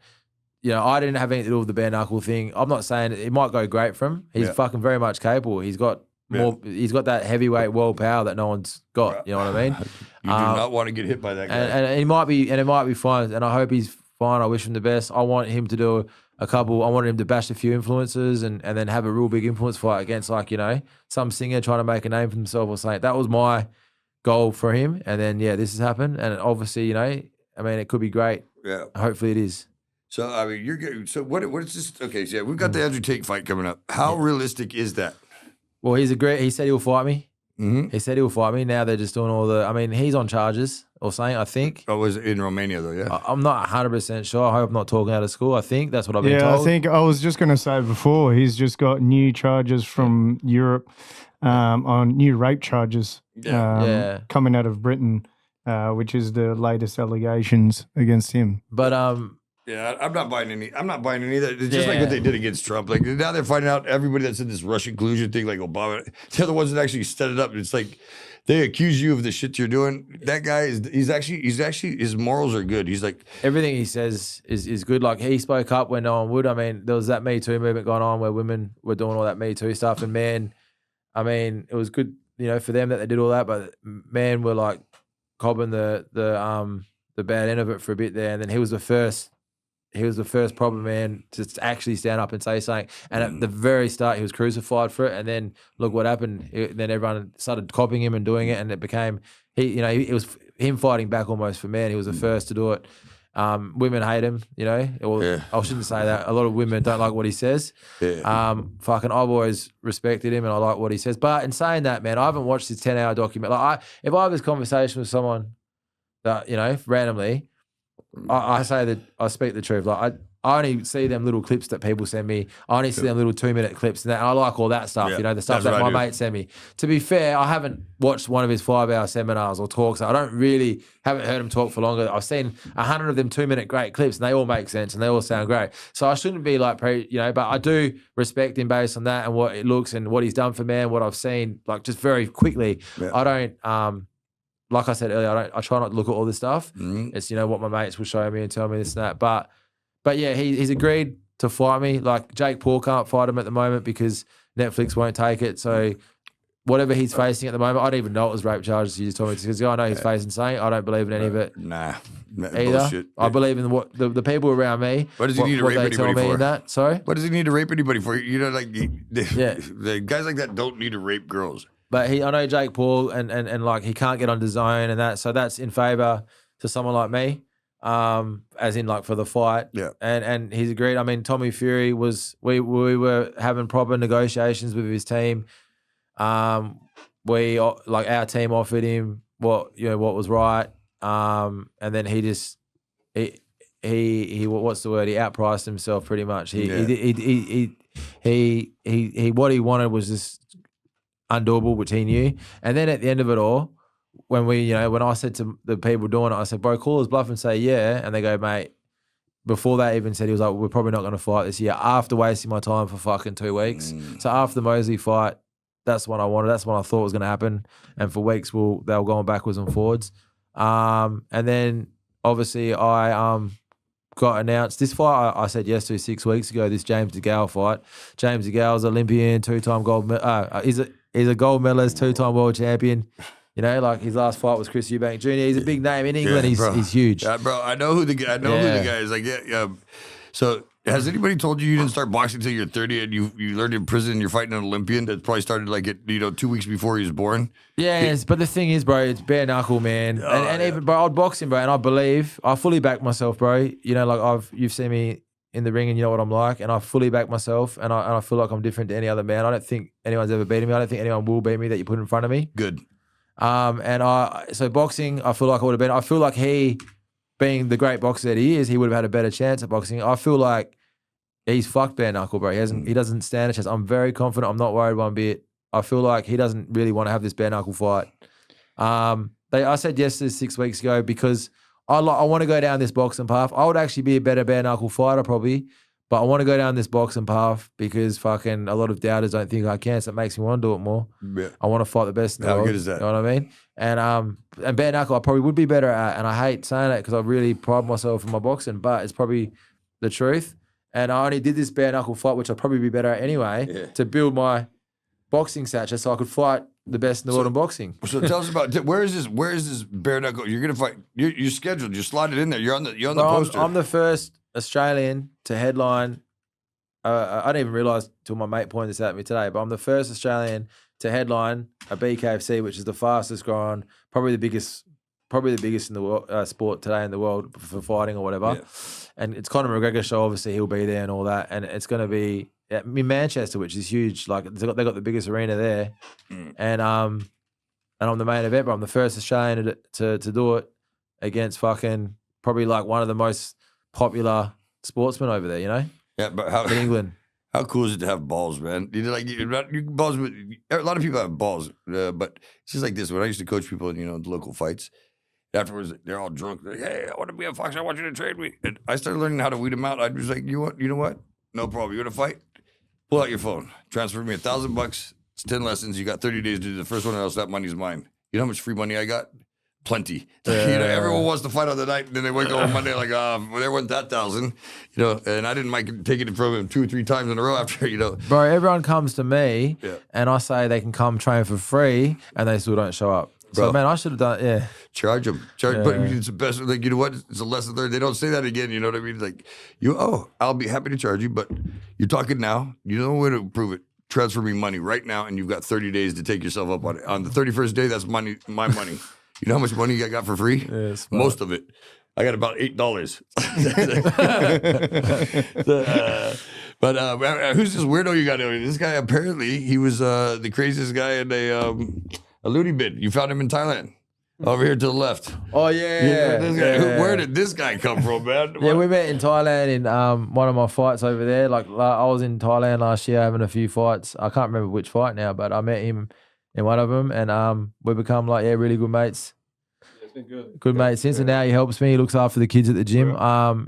I didn't have anything to do with the Bareknuckle thing. I'm not saying it might go great for him. He's fucking very much capable. He's got more. He's got that heavyweight world power that no one's got. You know what I mean? You do not want to get hit by that guy. And he might be, and it might be fine. And I hope he's fine. I wish him the best. I want him to do a couple. I wanted him to bash a few influencers and then have a real big influence fight against, like, some singer trying to make a name for himself or something. That was my goal for him. And then this has happened. And obviously, it could be great. Yeah. Hopefully it is. So, I mean, you're good. So, what is this? Okay, so we've got the Andrew Tate fight coming up. How realistic is that? Well, he said he'll fight me. Mm-hmm. He said he'll fight me. Now they're just doing all the, he's on charges or something, I think. Oh, was it in Romania, though, yeah? I'm not 100% sure. I hope I'm not talking out of school. I think that's what I've been told. Yeah, I think I was just going to say before, he's just got new charges from Europe on new rape charges coming out of Britain, which is the latest allegations against him. But, yeah, I'm not buying any. I'm not buying any of that. It's just like what they did against Trump. Like now they're finding out everybody that's in this Russian collusion thing, like Obama. They're the ones that actually set it up. It's like they accuse you of the shit you're doing. That guy he's actually his morals are good. He's like everything he says is good. Like he spoke up when no one would. There was that Me Too movement going on where women were doing all that Me Too stuff, and it was good, for them that they did all that. But men were like cobbing the bad end of it for a bit there, and then he was the first proper man to actually stand up and say something. And at the very start, he was crucified for it. And then look what happened. Then everyone started copying him and doing it, and it became it was him fighting back almost for man. He was the first to do it. Women hate him, I shouldn't say that. A lot of women don't like what he says. I've always respected him and I like what he says. But in saying that, man, I haven't watched this 10-hour document. Like, if I have this conversation with someone that, randomly, I say that I speak the truth. Like, I only see them little clips that people send me. I only see them little 2-minute clips and that. And I like all that stuff, the stuff that my mates send me. To be fair, I haven't watched one of his 5-hour seminars or talks. I haven't heard him talk for longer. I've seen 100 of them 2-minute great clips and they all make sense and they all sound great. So I shouldn't be like, but I do respect him based on that and what it looks and what he's done for man, what I've seen, like just very quickly. Yeah. I don't, like I said earlier, I try not to look at all this stuff. Mm-hmm. It's, what my mates will show me and tell me this and that. But yeah, he's agreed to fight me. Like Jake Paul can't fight him at the moment because Netflix won't take it. So whatever he's facing at the moment, I don't even know it was rape charges. You just told me because I know he's facing something. I don't believe in any of it. Nah, either. Bullshit. I believe in what the people around me. What does he need to rape anybody for? That. Sorry. What does he need to rape anybody for? The guys like that don't need to rape girls. But I know Jake Paul and like he can't get on DAZN and that, so that's in favour to someone like me. As in like for the fight, and he's agreed. I mean, Tommy Fury we were having proper negotiations with his team. Our team offered him what was right, and then he what's the word? He outpriced himself pretty much. He what he wanted was just undoable, which he knew, and then at the end of it all. When when I said to the people doing it, I said, bro, call his bluff and say, yeah. And they go, mate, before that even said, he was like, we're probably not going to fight this year after wasting my time for fucking 2 weeks. So after the Mosley fight, that's what I wanted. That's what I thought was going to happen. And for weeks, they were going backwards and forwards. And then obviously I got announced. This fight I said yes to 6 weeks ago, this James DeGale fight. James DeGale's Olympian, 2-time gold medal. He's a gold medalist, 2-time world champion. Like his last fight was Chris Eubank Jr. He's a big name in England. He's huge. Yeah, bro. I know who the guy is. Like, So has anybody told you didn't start boxing until you're 30 and you learned in prison and you're fighting an Olympian that probably started like 2 weeks before he was born? Yes, but the thing is, bro, it's bare knuckle, man. Even, bro, I'd box him, bro, and I fully back myself, bro. You've seen me in the ring and you know what I'm like, and I fully back myself, and I feel like I'm different to any other man. I don't think anyone's ever beaten me. I don't think anyone will beat me that you put in front of me. Good. So boxing, I feel like I feel like he, being the great boxer that he is, he would have had a better chance at boxing. I feel like he's fucked bare knuckle, bro. He doesn't stand a chance. I'm very confident. I'm not worried one bit. I feel like he doesn't really want to have this bare knuckle fight. I said yes to this 6 weeks ago because I want to go down this boxing path. I would actually be a better bare knuckle fighter probably, but I want to go down this boxing path because fucking a lot of doubters don't think I can, so it makes me want to do it more. Yeah. I want to fight the best in the world. How good is that? You know what I mean? And bare knuckle I probably would be better at, and I hate saying that because I really pride myself in my boxing, but it's probably the truth. And I only did this bare knuckle fight, which I'd probably be better at anyway, to build my boxing stature so I could fight the best in the world in boxing. So tell us about where is this bare knuckle? You're gonna fight. You're scheduled. You slot it in there. You're on the poster. I'm the first Australian to headline. I didn't even realise till my mate pointed this out to me today, but I'm the first Australian to headline a BKFC, which is the fastest growing, probably the biggest in the world, sport today in the world for fighting or whatever. Yeah. And it's Conor McGregor show. Obviously, he'll be there and all that, and it's going to be in Manchester, which is huge. Like they got the biggest arena there, and I'm the main event, but I'm the first Australian to do it against fucking probably like one of the most popular sportsmen over there. Yeah, but in England. How cool is it to have balls, man? Balls. A lot of people have balls, but it's just like this. When I used to coach people in the local fights, afterwards they're all drunk. They're like, hey, I want to be a fox. I want you to trade me. And I started learning how to weed them out. I was like, you know what? No problem. You want to fight? Pull out your phone. Transfer me $1,000. It's 10 lessons. You got 30 days to do the first one, or else that money's mine. You know how much free money I got? Plenty. Everyone wants to fight on the night, and then they wake up on Monday like, there wasn't that 1,000. And I didn't mind taking it from him 2 or 3 times in a row after, Bro, everyone comes to me, and I say they can come train for free, and they still don't show up. So, man, I should have done, Charge them. But it's the best, like, you know what? It's a lesson learned. They don't say that again, you know what I mean? Like, I'll be happy to charge you, but you're talking now. You know a way to prove it. Transfer me money right now, and you've got 30 days to take yourself up on it. On the 31st day, that's my money. You know how much money I got for free? Most of it. I got about $8. But who's this weirdo you got? This guy, apparently, he was the craziest guy in a loony bin. You found him in Thailand. Over here to the left. Oh, yeah. Where did this guy come from, man? Yeah, we met in Thailand in one of my fights over there. Like, I was in Thailand last year having a few fights. I can't remember which fight now, but I met him in one of them, and we become really good mates. It's been good. Good mates since, and now he helps me. He looks after the kids at the gym.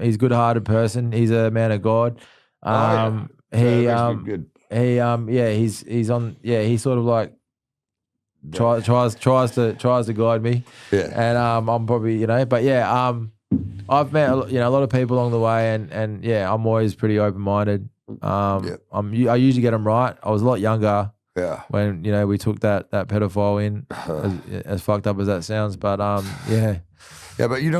He's a good-hearted person. He's a man of God. He sort of like tries to guide me. Yeah. And I'm probably, but yeah, I've met a lot of people along the way, and yeah, I'm always pretty open-minded. I usually get them right. I was a lot younger. Yeah. When we took that pedophile in, as fucked up as that sounds, but yeah. Yeah, but you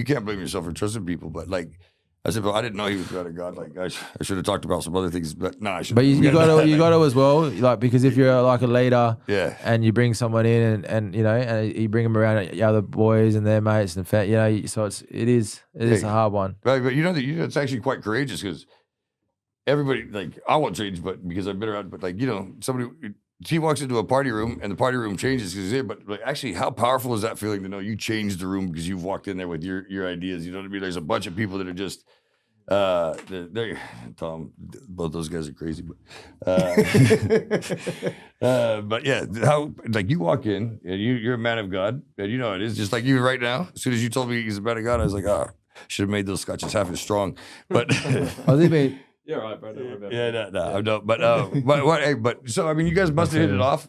can't blame yourself for trusting people. But like I said, I didn't know he was God of God. Like I should have talked about some other things, but no, I should. But you got to as well, like, because if you're like a leader, yeah, and you bring someone in and you bring them around the other boys and their mates and so it is a hard one. Right, but it's actually quite courageous because. Everybody, like, I won't change, but because I've been around, but like, somebody, he walks into a party room and the party room changes because he's there. But like, actually, how powerful is that feeling to know you changed the room because you've walked in there with your ideas? You know what I mean? There's a bunch of people that are just, Tom, both those guys are crazy, but yeah, how, like, you walk in and you're a man of God, and it is just like you right now. As soon as you told me he's a man of God, I was like, should have made those scotches half as strong. But yeah, right, bro. I don't. But so I mean, you guys must have hit it off.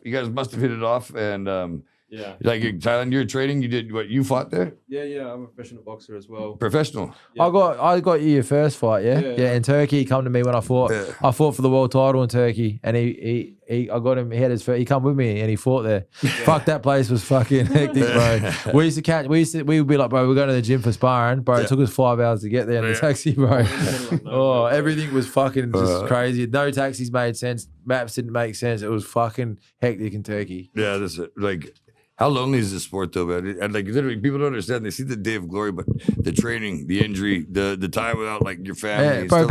And yeah, like in Thailand, you're training. You did what? You fought there? Yeah. I'm a professional boxer as well. Professional. Yeah. I got you your first fight. Yeah. In Turkey, he come to me when I fought. Yeah. I fought for the world title in Turkey, and I got him. He had his first. He come with me, and he fought there. Yeah. Fuck, that place was fucking hectic, bro. We would be like, bro, we're going to the gym for sparring, bro. It took us 5 hours to get there in the taxi, bro. Everything was fucking just crazy. No taxis made sense. Maps didn't make sense. It was fucking hectic in Turkey. Yeah, that's it. Like, how lonely is this sport though, man? And like, literally, people don't understand. They see the day of glory, but the training, the injury, the time without like your family. Yeah, bro.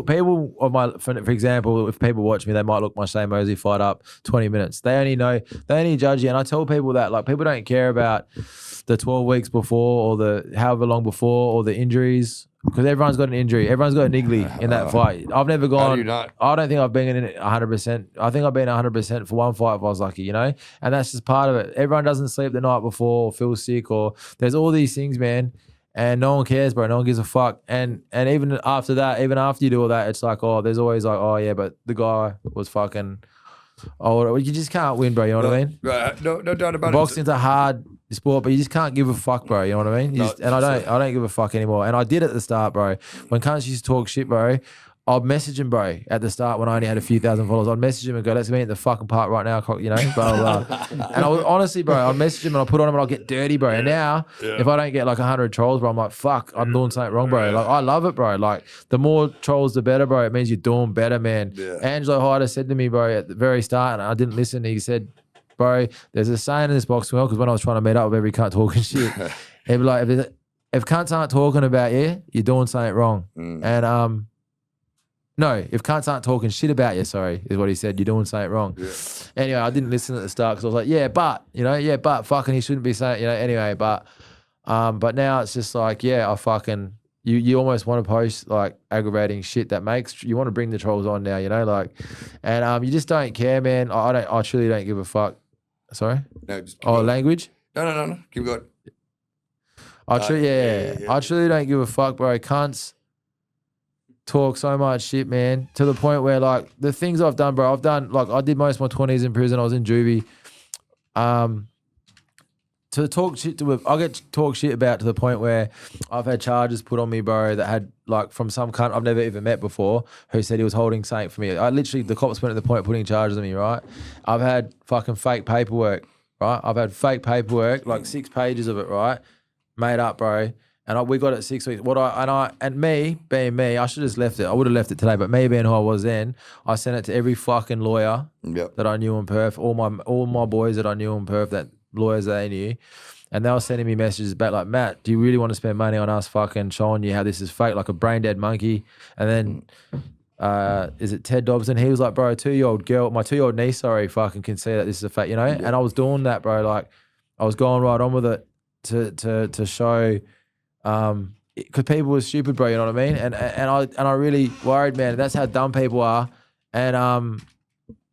People of my, for example, if people watch me, they might look my Shane Mosley fight up 20 minutes. They only judge you. And I tell people that, like, people don't care about the 12 weeks before or the however long before or the injuries. Because everyone's got an injury. Everyone's got a niggly in that fight. I've never gone. How do you not? I don't think I've been in it 100%. I think I've been 100% for one fight if I was lucky, And that's just part of it. Everyone doesn't sleep the night before or feel sick or there's all these things, man. And no one cares, bro. No one gives a fuck. And even after that, even after you do all that, it's like, there's always like, yeah, but the guy was fucking. You just can't win, bro. You know what I mean? Right. No doubt about it. Boxing's a hard sport, but you just can't give a fuck, bro. You know what I mean? I don't give a fuck anymore. And I did at the start, bro. When cunts used to talk shit, bro, I'd message him, bro, at the start when I only had a few thousand followers. I'd message him and go, let's meet at the fucking park right now, blah, blah, blah. And I was, honestly, bro, I'd message him and I'd put on him and I'll get dirty, bro. And now, if I don't get like 100 trolls, bro, I'm like, fuck, I'm doing something wrong, bro. Like, I love it, bro. Like, the more trolls, the better, bro. It means you're doing better, man. Yeah. Angelo Hyder said to me, bro, at the very start, and I didn't listen, he said, bro, there's a saying in this boxing world, because when I was trying to meet up with every cunt talking shit, he'd be like, if cunts aren't talking about you, you're doing something wrong. And, no, if cunts aren't talking shit about you, sorry, is what he said. You're doing something wrong. Yeah. Anyway, I didn't listen at the start because I was like, but fucking he shouldn't be saying, anyway, but now it's just like, I fucking, you almost want to post like aggravating shit that makes, you want to bring the trolls on now, and you just don't care, man. I truly don't give a fuck. Sorry? No, just language? No. Keep going. I truly don't give a fuck, bro. Cunts talk so much shit, man, to the point where, like, the things I've done, bro, I did most of my 20s in prison. I was in juvie. to talk shit to, I get talk shit about to the point where I've had charges put on me, bro, that had like from some cunt I've never even met before who said he was holding something for me. The cops went to the point of putting charges on me, right? I've had fucking fake paperwork, right? I've had fake paperwork, like 6 pages of it, right? Made up, bro. And we got it 6 weeks. And me being me, I should have just left it. I would have left it today, but me being who I was then, I sent it to every fucking lawyer that I knew in Perth, all my boys that I knew in Perth, that lawyers that they knew, and they were sending me messages back like, Matt, do you really want to spend money on us fucking showing you how this is fake, like a brain dead monkey? And then is it Ted Dobson? He was like, bro, my 2-year-old niece, fucking can see that this is a fake, you know? And I was doing that, bro. Like I was going right on with it to show. Because people were stupid, bro. You know what I mean? And I really worried, man. That's how dumb people are, and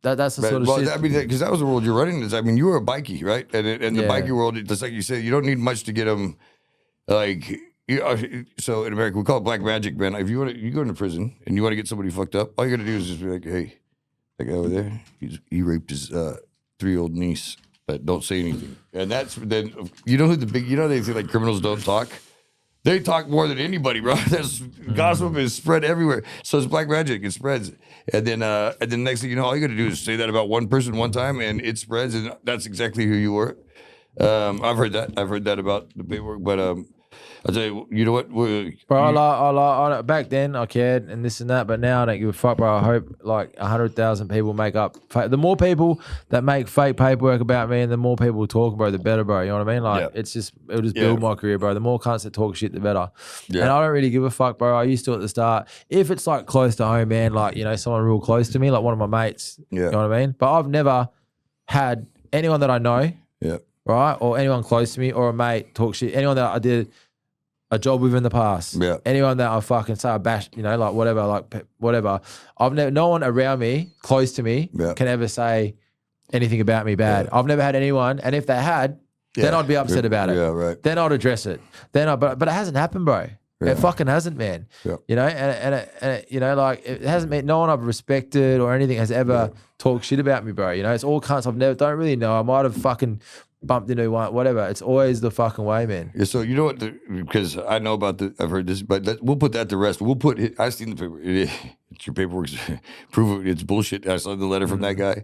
that's the sort of shit. I mean, because that was the world you're running. I mean, you were a bikie, right? And the bikie world, just like you said, you don't need much to get them. Like, so in America, we call it black magic, man. If you go into prison and you want to get somebody fucked up, all you got to do is just be like, hey, that guy over there, he raped his 3-year-old niece. But don't say anything. And that's then they say like criminals don't talk. They talk more than anybody, bro. There's gossip is spread everywhere. So it's black magic. It spreads. And then next thing you know, all you got to do is say that about one person one time, and it spreads, and that's exactly who you were. I've heard that. I've heard that about the paperwork. But I'll tell you, you know what? Bro, I back then I cared and this and that, but now I don't give a fuck, bro. I hope like 100,000 people make up. The more people that make fake paperwork about me and the more people talk, bro, the better, bro. You know what I mean? Like it'll just build my career, bro. The more cunts that talk shit, the better. Yeah. And I don't really give a fuck, bro. I used to at the start. If it's like close to home, man, like, you know, someone real close to me, like one of my mates, you know what I mean? But I've never had anyone that I know, right, or anyone close to me or a mate talk shit. Anyone that I did a job with in the past. Yeah. Anyone that I fucking say I bash, you know, like whatever. I've never, no one around me, close to me, can ever say anything about me bad. I've never had anyone, and if they had, then I'd be upset about it. Yeah, right. Then I'd address it. But it hasn't happened, bro. Yeah. It fucking hasn't, man. Yeah. You know, and it, you know, like it hasn't been. No one I've respected or anything has ever talked shit about me, bro. You know, it's all cunts don't really know. I might have fucking bumped into one, whatever. It's always the fucking way, man. Yeah, so you know what? Because I know about I've heard this, but we'll put that to rest. I've seen the paper. It's your paperwork. Prove it. It's bullshit. I saw the letter from that guy.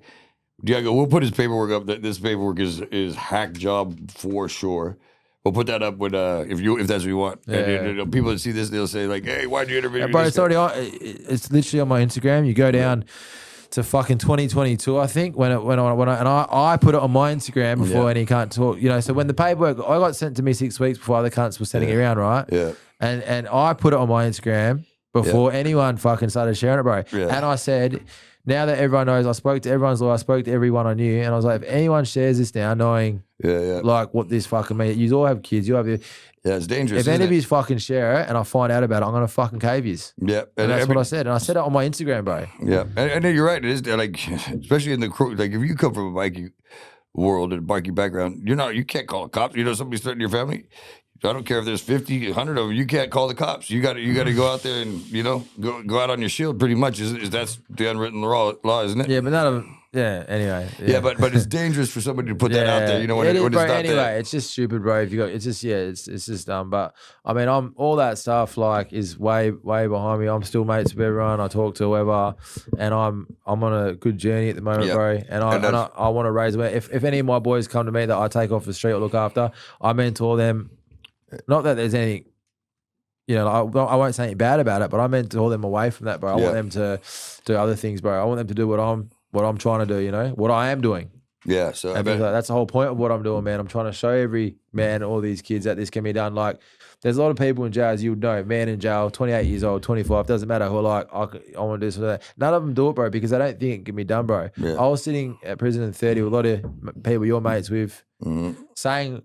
Diego, we'll put his paperwork up. This paperwork is hack job for sure. We'll put that up with if that's what you want. Yeah. And people that see this, they'll say like, "Hey, why do you interview?" Bro, it's already on. It's literally on my Instagram. You go down to fucking 2022, I think, when I put it on my Instagram before any cunt talk, you know. So when the paperwork I got sent to me 6 weeks before other cunts were sending it around, right? Yeah. And I put it on my Instagram before anyone fucking started sharing it, bro. Yeah. And I said, now that everyone knows, I spoke to everyone's lawyer, I spoke to everyone I knew, and I was like, if anyone shares this now, knowing like what this fucking means, you all have kids, you have it's dangerous. If any of you fucking share it and I find out about it, I'm gonna fucking cave yous. Yeah, and that's what I said, and I said it on my Instagram, bro. Yeah, and you're right. It is like, especially in the like, if you come from a bikie world and a bikie background, you can't call a cop. You know, somebody's threatening your family. I don't care if there's 50, 100 of them. You can't call the cops. You got to go out there and go out on your shield. Pretty much is that's the unwritten law, isn't it? Yeah, but none of them. Yeah. Anyway. Yeah, but it's dangerous for somebody to put that out there. You know when it's not anyway, there. It's just stupid, bro. If you got, it's just dumb. But I mean, all that stuff like is way behind me. I'm still mates with everyone. I talk to whoever, and I'm on a good journey at the moment, bro. And I want to raise awareness. If any of my boys come to me that I take off the street or look after, I mentor them. Not that there's any, you know, I won't say anything bad about it, but I mentor them away from that, bro. I want them to do other things, bro. I want them to do what I'm trying to do, you know, what I am doing. Yeah, so that's the whole point of what I'm doing, man. I'm trying to show every man, all these kids, that this can be done. Like, there's a lot of people in jail, as you would know, man in jail, 28 years old, 25, doesn't matter, who are like, I want to do this or that. None of them do it, bro, because they don't think it can be done, bro. Yeah. I was sitting at prison in 30 with a lot of people you're mates with, saying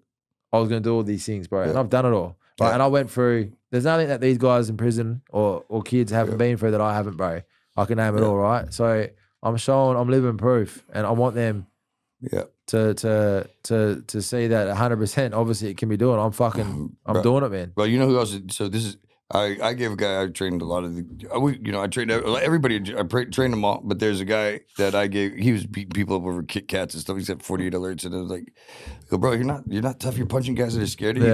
I was going to do all these things, bro, and I've done it all. Right? And I went through, there's nothing that these guys in prison or kids haven't been through that I haven't, bro. I can name it all, right? So I'm living proof, and I want them to see that 100%. Obviously, it can be doing. I'm doing it, man. Well, you know who else? So this is I gave a guy I trained a lot of I trained everybody. Trained them all, but there's a guy that I gave. He was beating people up over Kit Kats and stuff. He's at 48 alerts, and I was like, I go, bro, you're not tough. You're punching guys that are scared of you.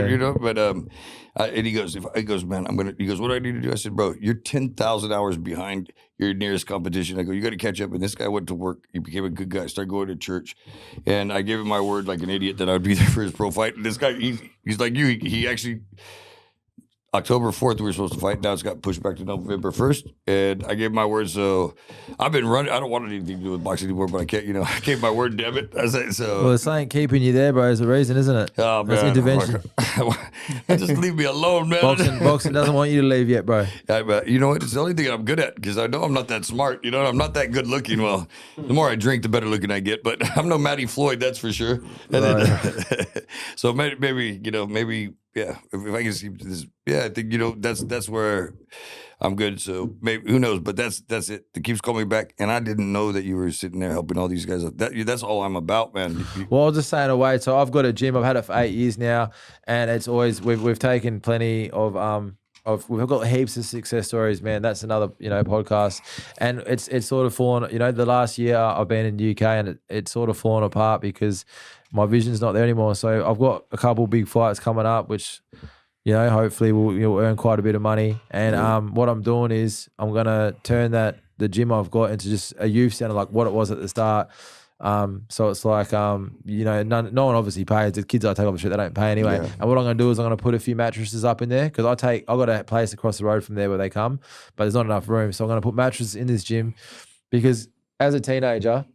You know. But and he goes, man, He goes, what do I need to do? I said, bro, you're 10,000 hours behind your nearest competition. I go, you got to catch up. And this guy went to work. He became a good guy. Started going to church, and I gave him my word like an idiot that I'd be there for his pro fight. And this guy, he's like you. He actually. October 4th, we were supposed to fight. Now it's got pushed back to November 1st. And I gave my word. So I've been running. I don't want anything to do with boxing anymore, but I can't, I gave my word, damn it. I said, so. Well, it's ain't keeping you there, bro. Is the reason, isn't it? Oh, man. That's intervention. Just leave me alone, man. Boxing doesn't want you to leave yet, bro. You know what? It's the only thing I'm good at because I know I'm not that smart. I'm not that good looking. Well, the more I drink, the better looking I get. But I'm no Matty Floyd, that's for sure. So maybe, yeah, if I can see this, yeah, I think that's where I'm good. So maybe who knows? But that's it. It keeps calling me back, and I didn't know that you were sitting there helping all these guys. That's all I'm about, man. Well, I was just saying away. So I've got a gym. I've had it for 8 years now, and it's always we've taken plenty of we've got heaps of success stories, man. That's another podcast, and it's sort of fallen. The last year I've been in the UK, and it's sort of fallen apart because my vision's not there anymore. So I've got a couple big fights coming up, which hopefully we'll earn quite a bit of money. And what I'm doing is I'm gonna turn the gym I've got into just a youth center, like what it was at the start. So it's like no one obviously pays. The kids I take off the street, they don't pay anyway. Yeah. And what I'm gonna do is I'm gonna put a few mattresses up in there because I've got a place across the road from there where they come, but there's not enough room. So I'm gonna put mattresses in this gym because as a teenager,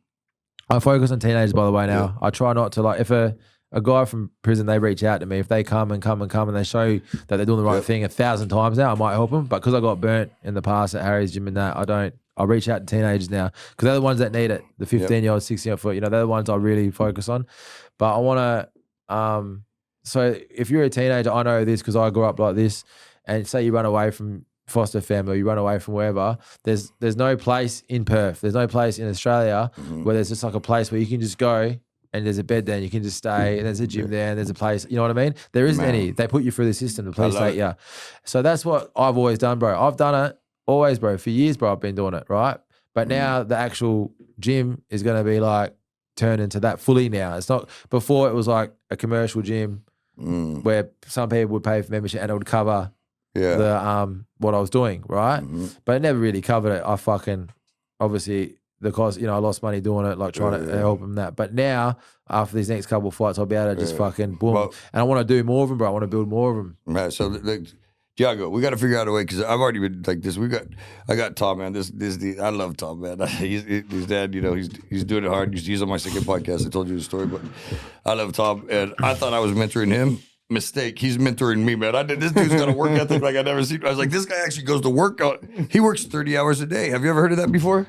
I focus on teenagers, by the way, now. Yeah. I try not to, if a guy from prison, they reach out to me. If they come and they show that they're doing the right thing 1,000 times now, I might help them. But because I got burnt in the past at Harry's gym and that, I reach out to teenagers now because they're the ones that need it. The 15-year-old, 16-year-old, they're the ones I really focus on. But I want to, so if you're a teenager, I know this because I grew up like this, and say you run away from foster family, or you run away from wherever, there's no place in Perth, there's no place in Australia where there's just like a place where you can just go and there's a bed there and you can just stay and there's a gym there and there's a place, you know what I mean? There isn't any. They put you through the system, the police take you. So that's what I've always done, bro. I've done it always, bro. For years, bro, I've been doing it, right? But now the actual gym is going to be turned into that fully now. It's not, before it was like a commercial gym where some people would pay for membership and it would cover the what I was doing, right? But it never really covered it. I obviously the cost, I lost money doing it, trying to help them that. But now, after these next couple of fights, I'll be able to just fucking boom. Well, and I want to do more of them, bro. I want to build more of them. Right. So, Tiago, we got to figure out a way because I've already been like this. I got Tom, man. I love Tom, man. His dad, he's doing it hard. He's on my second podcast. I told you the story, but I love Tom, and I thought I was mentoring him. Mistake. He's mentoring me, man. This dude's got a work ethic like I never seen. I was like, this guy actually goes to work. He works 30 hours a day. Have you ever heard of that before?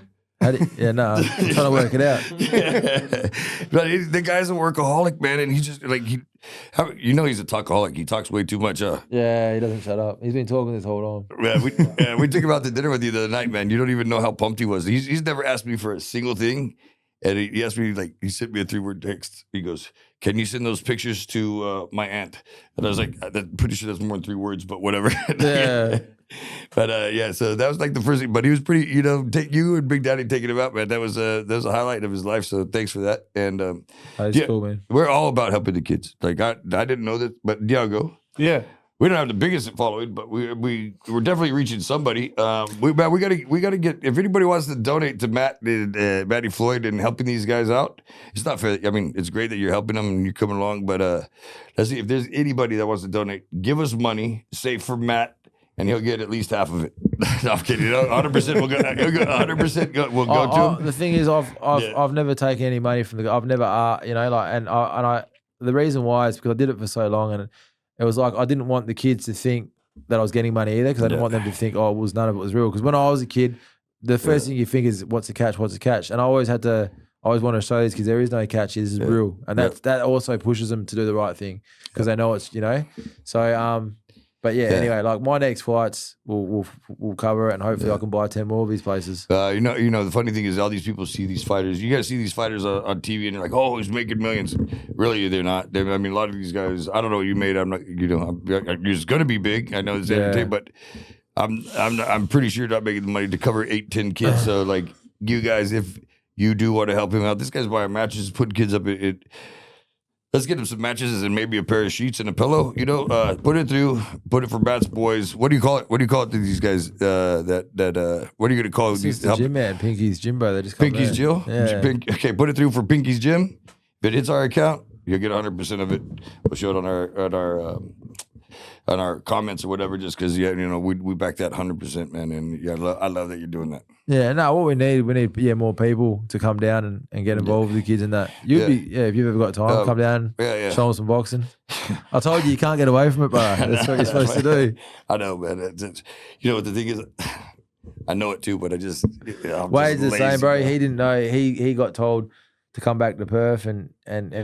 Yeah, no. I'm trying to work it out. But the guy's a workaholic, man, and he's just he's a talkaholic. He talks way too much. Yeah, he doesn't shut up. He's been talking this whole time. Yeah, we took him out to dinner with you the other night, man. You don't even know how pumped he was. He's never asked me for a single thing. And he asked me, he sent me a 3-word text. He goes, can you send those pictures to my aunt? And I was like, I'm pretty sure that's more than 3 words, but whatever. Yeah. But so that was the first thing. But he was pretty, you and Big Daddy taking him out, man. That was a highlight of his life. So thanks for that. And that's cool, man. We're all about helping the kids. I didn't know that, but Diago. Yeah. We don't have the biggest following, but we're definitely reaching somebody. We gotta get, if anybody wants to donate to Matty Floyd and helping these guys out. It's not fair. I mean, it's great that you're helping them and you're coming along, but let's see if there's anybody that wants to donate. Give us money, say for Matt, and he'll get at least half of it. No, I'm kidding. 100% will go. 100% will go to him. The thing is, I've never taken any money from I've never, the reason why is because I did it for so long and. It was I didn't want the kids to think that I was getting money either because I didn't want them to think, none of it was real. Because when I was a kid, the first thing you think is, what's the catch? What's the catch? And I always want to show these kids there is no catch. This is real. And that also pushes them to do the right thing because they know it's, So But anyway, like my next fights, we'll cover it, and hopefully I can buy 10 more of these places. You know, the funny thing is, all these people see these fighters. You guys see these fighters on TV, and they're like, "Oh, he's making millions." Really, they're not. I mean, a lot of these guys. I don't know what you made. I'm not. You know, you're just gonna be big. I know it's everything, but I'm pretty sure you're not making the money to cover 8-10 kids. So like, you guys, if you do want to help him out, this guy's buying matches, putting kids up. Let's get him some matches and maybe a pair of sheets and a pillow. You know, put it for Bats Boys. What do you call it? What do you call it to these guys? What are you gonna call It's these? the gym man, Pinky's Gym, bro. They just come Pinky's Jill. Yeah. Okay, put it through for Pinky's Gym. If it hits our account, you'll get 100% of it. We'll show it on our comments or whatever. Just because we back that 100%, man. And I love that you're doing that. Yeah, no, what we need more people to come down and get involved with the kids in that. If you've ever got time, come down, show them some boxing. I told you can't get away from it, bro. That's what you're supposed to do. I know, man. You know what the thing is? I know it too, but I just Wade's the same, bro. He didn't know. He got told to come back to Perth and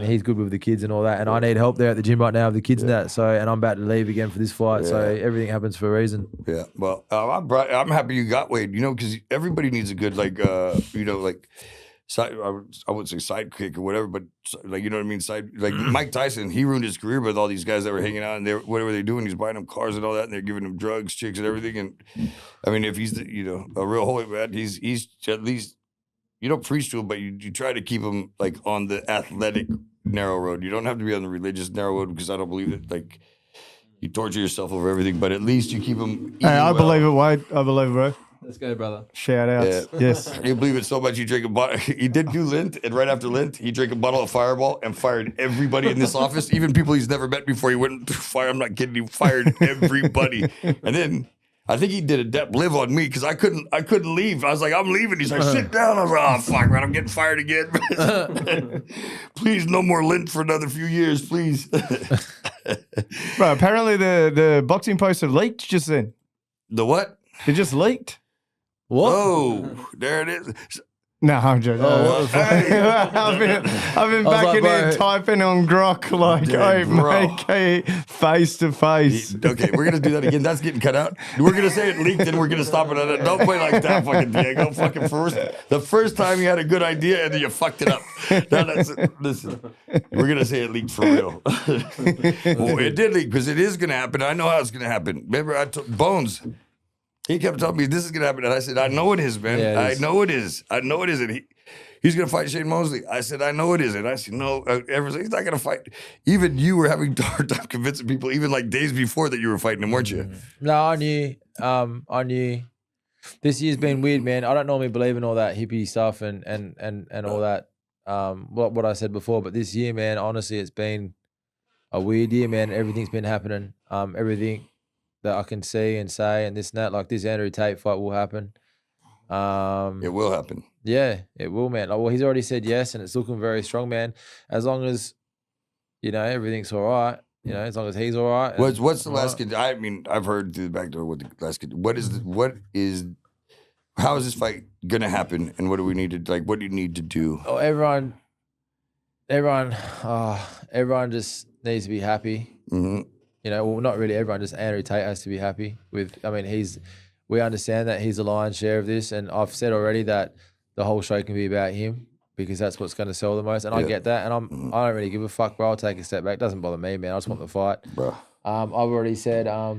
he's good with the kids and all that. And I need help there at the gym right now with the kids and that. So, and I'm about to leave again for this fight. Yeah. So everything happens for a reason. Yeah. Well, I'm happy you got Wade, because everybody needs a good, side, I wouldn't say sidekick or whatever, but like, you know what I mean? Mike Tyson, he ruined his career with all these guys that were hanging out and whatever they're doing, he's buying them cars and all that. And they're giving him drugs, chicks and everything. And I mean, if he's, a real holy man, he's at least, you don't preach to him, but you try to keep him like on the athletic narrow road. You don't have to be on the religious narrow road because I don't believe it. Like you torture yourself over everything, but at least you keep him. Hey, I believe it, Wade. I believe it, bro. Let's go, brother. Shout outs. Yeah. Yes. You believe it so much. You drink a bottle. He did do Lint, and right after Lint, he drank a bottle of Fireball and fired everybody in this office, even people he's never met before. He went fire. I'm not kidding. He fired everybody, and then. I think he did a dep live on me because I couldn't leave. I was like, I'm leaving. He's like, sit down. I was like, oh, fuck, man, I'm getting fired again. Please, no more Lint for another few years, please. Bro, apparently the boxing poster leaked just then. The what? It just leaked. What? Oh, there it is. No, I'm joking. I've been back in here typing on Grok face to face. Okay, we're gonna do that again. That's getting cut out. We're gonna say it leaked, and we're gonna stop it at it. Don't play like that, fucking Diego. Fucking first, the first time you had a good idea, and then you fucked it up. Listen, we're gonna say it leaked for real. Well, it did leak because it is gonna happen. I know how it's gonna happen. Remember, Bones. He kept telling me this is gonna happen, and I said, "I know it is, man. Yeah, I know it is. I know it is." And he's gonna fight Shane Mosley. I said, "I know it is." And I said, "No, he's not gonna fight." Even you were having a hard time convincing people, even like days before that you were fighting him, weren't you? No, I knew. I knew. This year's been weird, man. I don't normally believe in all that hippie stuff and all that. What I said before, but this year, man, honestly, it's been a weird year, man. Everything's been happening. Everything that I can see and say and this and that, like this Andrew Tate fight will happen. It will happen. Yeah, it will, man. Like, well, he's already said yes, and it's looking very strong, man. As long as, everything's all right, as long as he's all right. What's the last kid? I mean, I've heard through the back door what the last kid. How is this fight gonna happen, and what do we need to what do you need to do? Oh, everyone just needs to be happy. Mm-hmm. Well, not really everyone, just Andrew Tate has to be happy with, we understand that he's the lion's share of this, and I've said already that the whole show can be about him because that's what's going to sell the most, and I get that, and I don't really give a fuck, bro. I'll take a step back. It doesn't bother me, man. I just want the fight. Bro. I've already said, I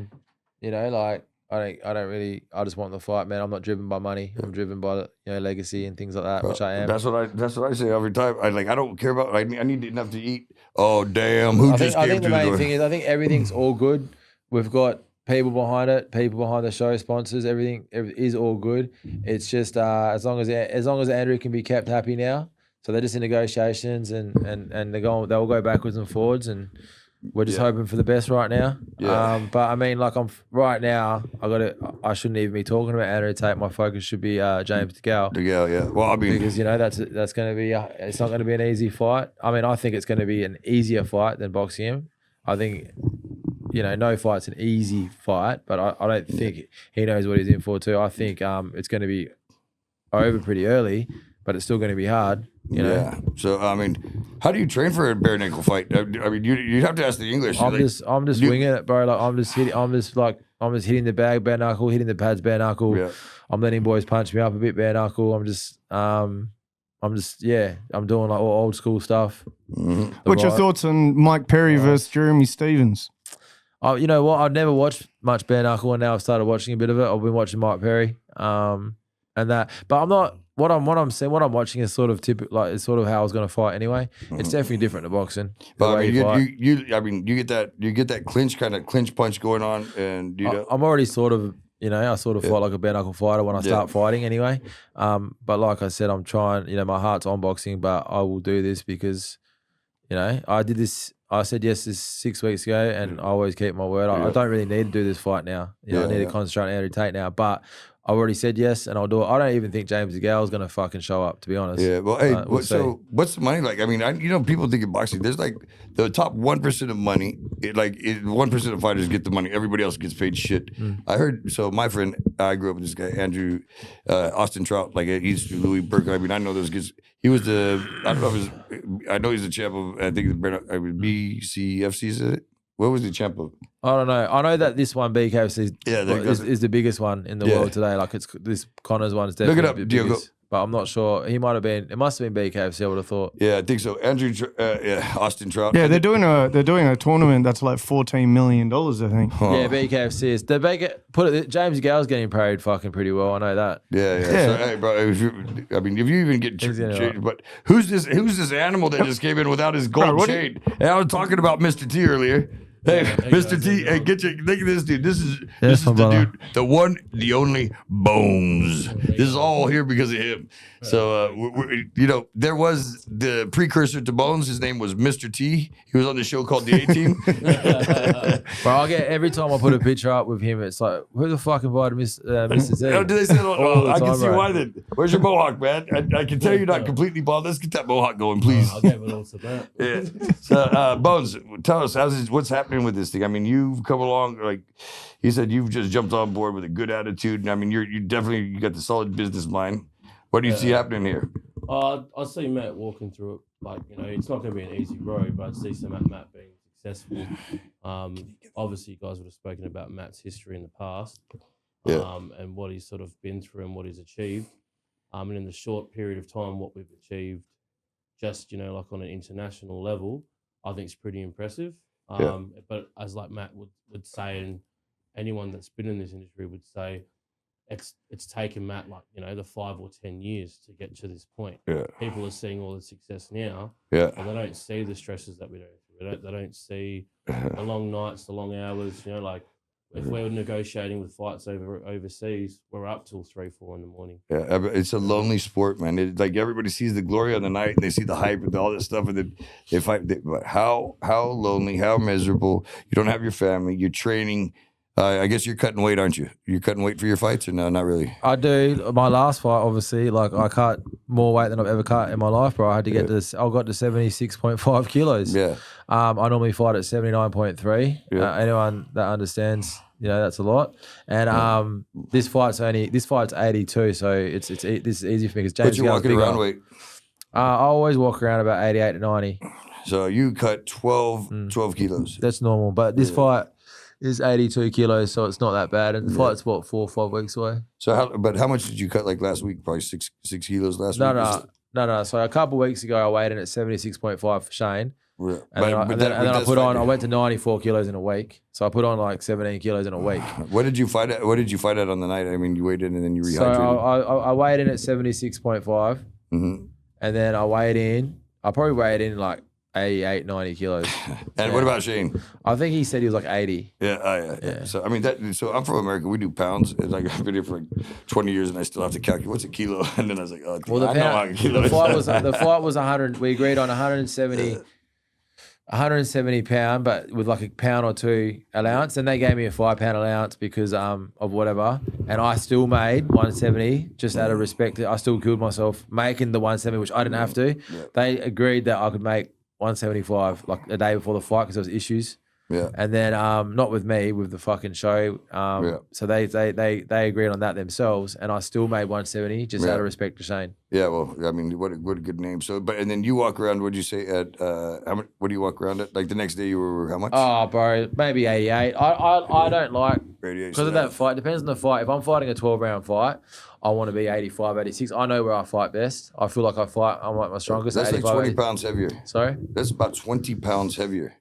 just want the fight, man. I'm not driven by money. I'm driven by legacy and things like that, which I am. That's what I say every time. I don't care about. I need enough to eat. Oh damn! Who just came I think through the the door? main thing is I think everything's all good. We've got people behind it, people behind the show, sponsors. Everything is all good. It's just as long as Andrew can be kept happy now. So they're just in negotiations and they'll go backwards and forwards and. We're just hoping for the best right now. Yeah. But I mean, right now, I shouldn't even be talking about Andrew Tate. My focus should be James DeGale. DeGale, yeah. Well, I mean, because that's going to be it's not going to be an easy fight. I mean, I think it's going to be an easier fight than boxing him. I think no fight's an easy fight, but I don't think he knows what he's in for too. I think it's going to be over pretty early, but it's still going to be hard. Yeah. So I mean. How do you train for a bare knuckle fight? I mean, you have to ask the English. I'm just winging it, bro. Like I'm just hitting the bag bare knuckle, hitting the pads bare knuckle. Yeah. I'm letting boys punch me up a bit bare knuckle. I'm doing like all old school stuff. Mm-hmm. What's your thoughts on Mike Perry versus Jeremy Stevens? Oh, you know what? I'd never watched much bare knuckle, and now I've started watching a bit of it. I've been watching Mike Perry, and that. But I'm not. What I'm watching is sort of typical. Like it's sort of how I was going to fight anyway. It's definitely different to boxing. But I mean, you get that clinch punch going on, and I'm already sort of. I sort of fight like a bare knuckle fighter when I start fighting anyway. But like I said, I'm trying. My heart's on boxing, but I will do this because, I did this. I said yes this 6 weeks ago, and I always keep my word. I don't really need to do this fight now. I need to concentrate on Andrew Tate now. But I've already said yes, and I'll do it. I don't even think James DeGale is going to fucking show up, to be honest. Yeah, well, hey, so what's the money like? I mean, people think in boxing, there's like the top 1% of money, 1% of fighters get the money. Everybody else gets paid shit. I heard, so my friend, I grew up with this guy, Andrew, Austin Trout, like he's Louis Burke. I mean, I know those kids. He was I know he's the champ of, I think, BCFC, is it? What was the champ of? I don't know. I know that this one, BKFC, is the biggest one in the world today. Like this Connor's one is definitely Look it up, Diego. But I'm not sure. He might have been. It must have been BKFC. I would have thought. Yeah, I think so. Andrew, Austin Trout. Yeah, they're doing a tournament that's like $14 million, I think. Huh. Yeah, BKFC is. James Gale's getting paid fucking pretty well. I know that. Yeah. So, hey, bro, if you even get changed, but who's this animal that just came in without his gold chain? And I was talking about Mr. T earlier. Hey, Mr. T, hey, look at this dude. This is the dude, the one, the only Bones. This is all here because of him. So, there was the precursor to Bones. His name was Mr. T. He was on the show called The A-Team. Bro, I get every time I put a picture up with him, it's like, who the fuck invited Mr. T? Oh, do they say, I can see why then. Where's your mohawk, man? I can tell you're not completely bald. Let's get that mohawk going, please. I'll give it all to that. Yeah. So, Bones, tell us, what's happening with this thing? I mean, you've come along, like you said, you've just jumped on board with a good attitude. And I mean, you got the solid business mind. What do you see happening here? I see Matt walking through it. Like, it's not going to be an easy road, but I see some Matt being successful. Obviously, you guys would have spoken about Matt's history in the past, and what he's sort of been through and what he's achieved. And in the short period of time, what we've achieved, just like on an international level, I think it's pretty impressive. But as like Matt would say, and anyone that's been in this industry would say, it's taken Matt the 5 or 10 years to get to this point. Yeah. People are seeing all the success now, and they don't see the stresses that we do. They don't see the long nights, the long hours. If we're negotiating with fights overseas, we're up till 3, 4 in the morning. Yeah, it's a lonely sport, man. It's like everybody sees the glory on the night, and they see the hype and all this stuff, and then they fight. But how lonely, how miserable. You don't have your family. You're training. I guess you're cutting weight, aren't you? You're cutting weight for your fights, or no, not really? I do. My last fight, obviously, I cut more weight than I've ever cut in my life, bro. I had to get this. I got to 76.5 kilos. Yeah. I normally fight at 79.3. Yeah. Anyone that understands, that's a lot. And this fight's 82, so this is easy for me because James. But you're walking around weight. I always walk around about 88 to 90. So you cut 12 kilos. That's normal, but this fight is 82 kilos, so it's not that bad. And the fight's 4 or 5 weeks away. So how much did you cut like last week? Probably 6 kilos last week? No. So a couple of weeks ago, I weighed in at 76.5 for Shane. Yeah. And then I went to 94 kilos in a week. So I put on like 17 kilos in a week. What did you fight at? What did you fight at on the night? I mean, you weighed in and then you rehydrated. So I weighed in at 76.5. And then I probably weighed in like 88, 90 kilos. And what about Shane? I think he said he was like 80. Yeah. So I mean, so I'm from America. We do pounds. It's like I've been here for like 20 years, and I still have to calculate what's a kilo. And then I was like, oh, well, the fight was 100. We agreed on 170 pound, but with like a pound or 2 allowance. And they gave me a 5 pound allowance because of whatever. And I still made 170 just out of respect. I still killed myself making the 170, which I didn't have to. Yeah. They agreed that I could make 175 like a day before the fight because there was issues. Yeah. And then not with me, with the fucking show. So they agreed on that themselves, and I still made 170 just out of respect to Shane. Yeah, well, I mean, what a good name. So, and then you walk around. What did you say at? How much? What do you walk around at? Like the next day, you were how much? Oh, bro, maybe 88. I don't like because of that so fight. Depends on the fight. If I'm fighting a 12-round fight, I want to be 85, 86. I know where I fight best. I feel like I'm like my strongest. That's like 20 pounds heavier. Sorry, that's about 20 pounds heavier.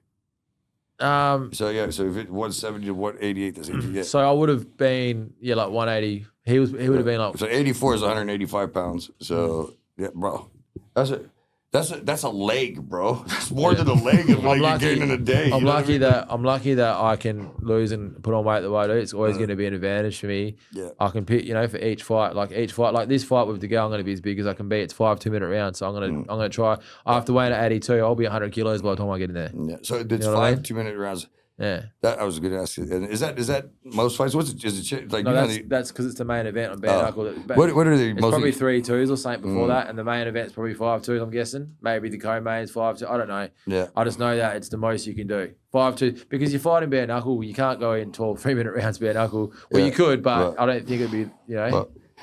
So yeah, so if it 170 to 188, that's 88. So I would have been like 180. He would have been like. So 84 is 185 pounds. So yeah, bro, that's a leg, bro. That's more than a leg of like you gain in a day. I'm lucky that I can lose and put on weight the way I do. It's always going to be an advantage for me. Yeah, I can pick, for each fight, like this fight with the girl, I'm going to be as big as I can be. It's 5 2-minute rounds, so I'm gonna try. I have to weigh in at 82. I'll be 100 kilos by the time I get in there. Yeah, so it's 5 2-minute rounds. Yeah, that I was going to ask you. And is that most fights? What's it? Is it like? No, that's because it's the main event on Bareknuckle. What are they? It's probably 3-2s or something before that, and the main event's probably 5-2s. I'm guessing maybe the co-main's 5-2. I don't know. Yeah, I just know that it's the most you can do 5-2 because you're fighting Bareknuckle. You can't go in 12 3-minute rounds Bareknuckle. Well, you could, but I don't think it'd be.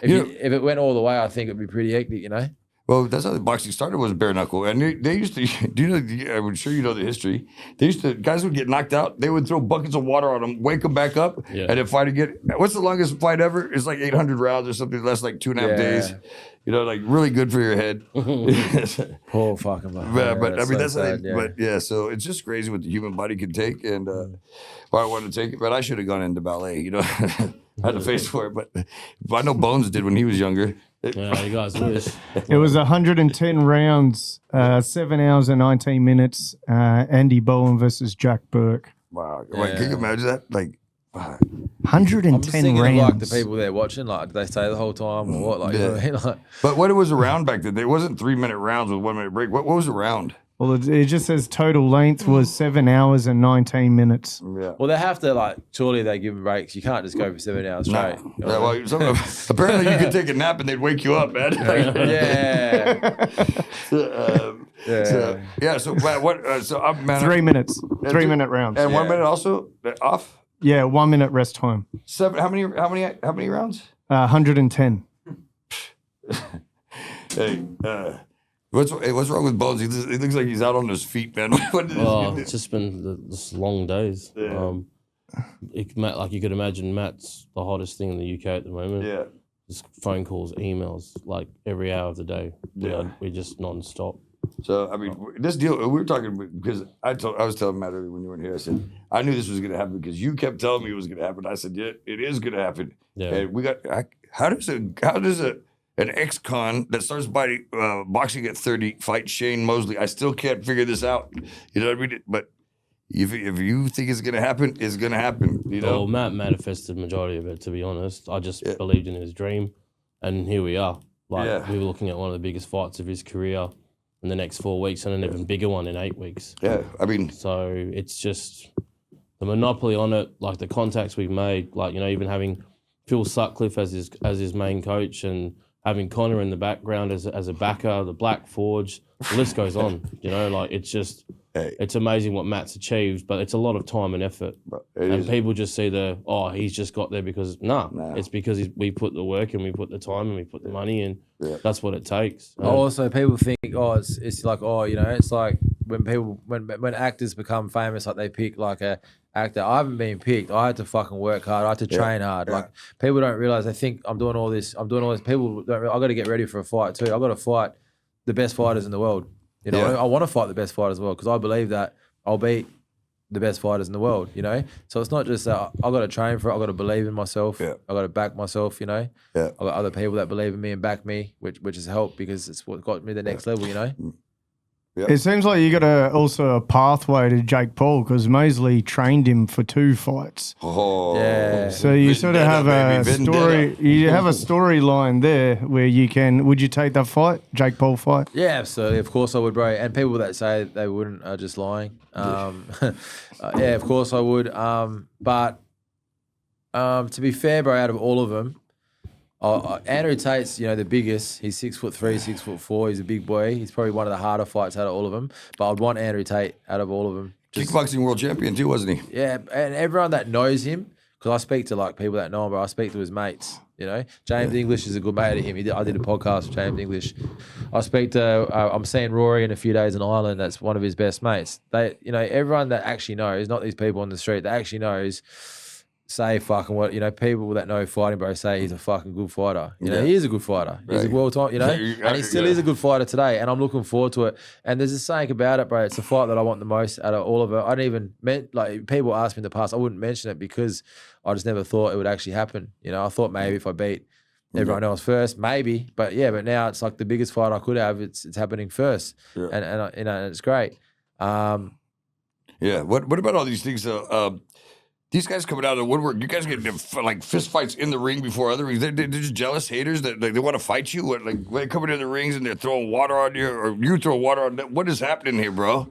If it went all the way, I think it'd be pretty hectic. Well, that's how the boxing started, was bare knuckle. And they used to, I'm sure you know the history. Guys would get knocked out. They would throw buckets of water on them, wake them back up, and then fight again. What's the longest fight ever? It's like 800 rounds or something. That's like 2.5 days. Like really good for your head. Poor fucking body. But I mean, that's sad, but so it's just crazy what the human body can take. And I wanted to take it, but I should have gone into ballet, I had the face for it. But I know Bones did when he was younger. Yeah, you guys wish. It was 110 rounds, 7 hours and 19 minutes. Andy Bowen versus Jack Burke. Wow. Like, can you imagine that? Like, 110 I'm just thinking rounds. of, like the people there watching, like, did they stay the whole time or what? Like, you know what I mean? Like, but what it was around back then, there wasn't 3-minute rounds with 1 minute break. What was around? Well, it just says total length was 7 hours and 19 minutes. Yeah. Well, they have to, surely they give them breaks. You can't just go for 7 hours straight. No. Yeah, apparently you could take a nap and they'd wake you up, man. So what? So I'm 3 minutes. 3-minute rounds. And 1 minute also off. Yeah, 1 minute rest time. 7. How many rounds? 110. Hey. What's wrong with Bones? He looks like he's out on his feet, man. It's just been this long days. Yeah. Like you could imagine, Matt's the hottest thing in the UK at the moment. Yeah. Just phone calls, emails, like every hour of the day. Yeah. We're just non-stop. So, I mean, this deal, we were talking because I was telling Matt earlier when you weren't here, I said, I knew this was going to happen because you kept telling me it was going to happen. I said, yeah, it is going to happen. Yeah. And how does an ex-con that starts boxing at 30 fight Shane Mosley? I still can't figure this out. You know what I mean? But if you think it's going to happen, it's going to happen. Well, Matt manifested the majority of it, to be honest. I just believed in his dream, and here we are. We were looking at one of the biggest fights of his career in the next 4 weeks and an even bigger one in 8 weeks. Yeah, I mean... So it's just the monopoly on it, like the contacts we've made, even having Phil Sutcliffe as his main coach and having Connor in the background as a backer, the Black Forge, the list goes on. It's just, it's amazing what Matt's achieved, but it's a lot of time and effort. And people just see he's just got there because, it's because we put the work and we put the time and we put the money in. Yeah. That's what it takes. Also, people think, it's like, it's like when actors become famous, like they pick like a actor. I haven't been picked. I had to fucking work hard. I had to train hard. Like people don't realize. They think I'm doing all this. People don't. I got to get ready for a fight too. I got to fight the best fighters in the world. I want to fight the best fighters as well because I believe that I'll beat the best fighters in the world. So it's not just that I got to train for it. I got to believe in myself. I got to back myself. I got other people that believe in me and back me, which has helped because it's what got me to the next level. Yep. It seems like you got a pathway to Jake Paul because Mosley trained him for 2 fights. Oh, yeah. So you sort of have a story. You have a storyline there where you can. Would you take that fight, Jake Paul fight? Yeah, absolutely. Of course I would, bro. And people that say they wouldn't are just lying. Of course I would. But to be fair, bro, out of all of them. Andrew Tate's, the biggest. He's 6'3", 6'4". He's a big boy. He's probably one of the harder fights out of all of them. But I'd want Andrew Tate out of all of them kickboxing world champion too, wasn't he? Yeah, and everyone that knows him, because I speak to like people that know him, but I speak to his mates. You know, James English is a good mate of him. I did a podcast with James English. I speak to. I'm seeing Rory in a few days in Ireland. That's one of his best mates. They, you know, everyone that actually knows, not these people on the street, that actually knows, say fucking what, you know, people that know fighting, bro, say he's a fucking good fighter. You know, he is a good fighter. He's a world time, you know, and he still is a good fighter today. And I'm looking forward to it. And there's a saying about it, bro. It's the fight that I want the most out of all of it. I didn't even like people asked me in the past. I wouldn't mention it because I just never thought it would actually happen. You know, I thought maybe if I beat everyone else first, maybe. But yeah, but now it's like the biggest fight I could have. It's happening first, and you know, and it's great. Yeah. What about all these things? These guys coming out of the woodwork, you guys get like fist fights in the ring before other rings. They're just jealous haters that like, they want to fight you. What, like when they come into the rings and they're throwing water on you, or you throw water on them. What is happening here, bro?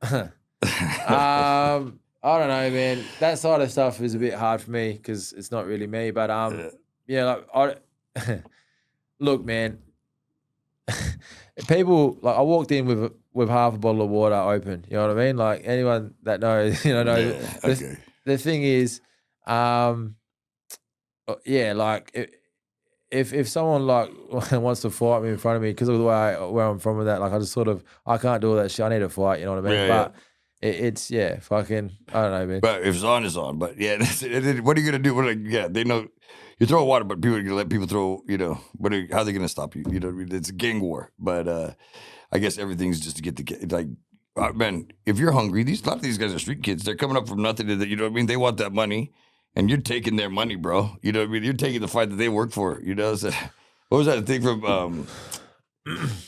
I don't know, man. That side of stuff is a bit hard for me because it's not really me. But yeah, like look, man. People like I walked in with half a bottle of water open. You know what I mean? Like anyone that knows, you know, knows. The thing is, yeah, like if someone like wants to fight me in front of me because of the way where I'm from with that, like I just sort of I can't do all that shit. I need to fight. You know what I mean? But it's fucking I don't know, man. But if it's on, it's on. But yeah, what are you gonna do? What they know you throw water, but people are gonna let people throw. You know, how are they gonna stop you? You know, it's a gang war. But I guess everything's just to get the like. Man, if you're hungry, a lot of these guys are street kids. They're coming up from nothing to that. You know what I mean? They want that money, and you're taking their money, bro. You know what I mean? You're taking the fight that they work for. You know, so, what was that thing from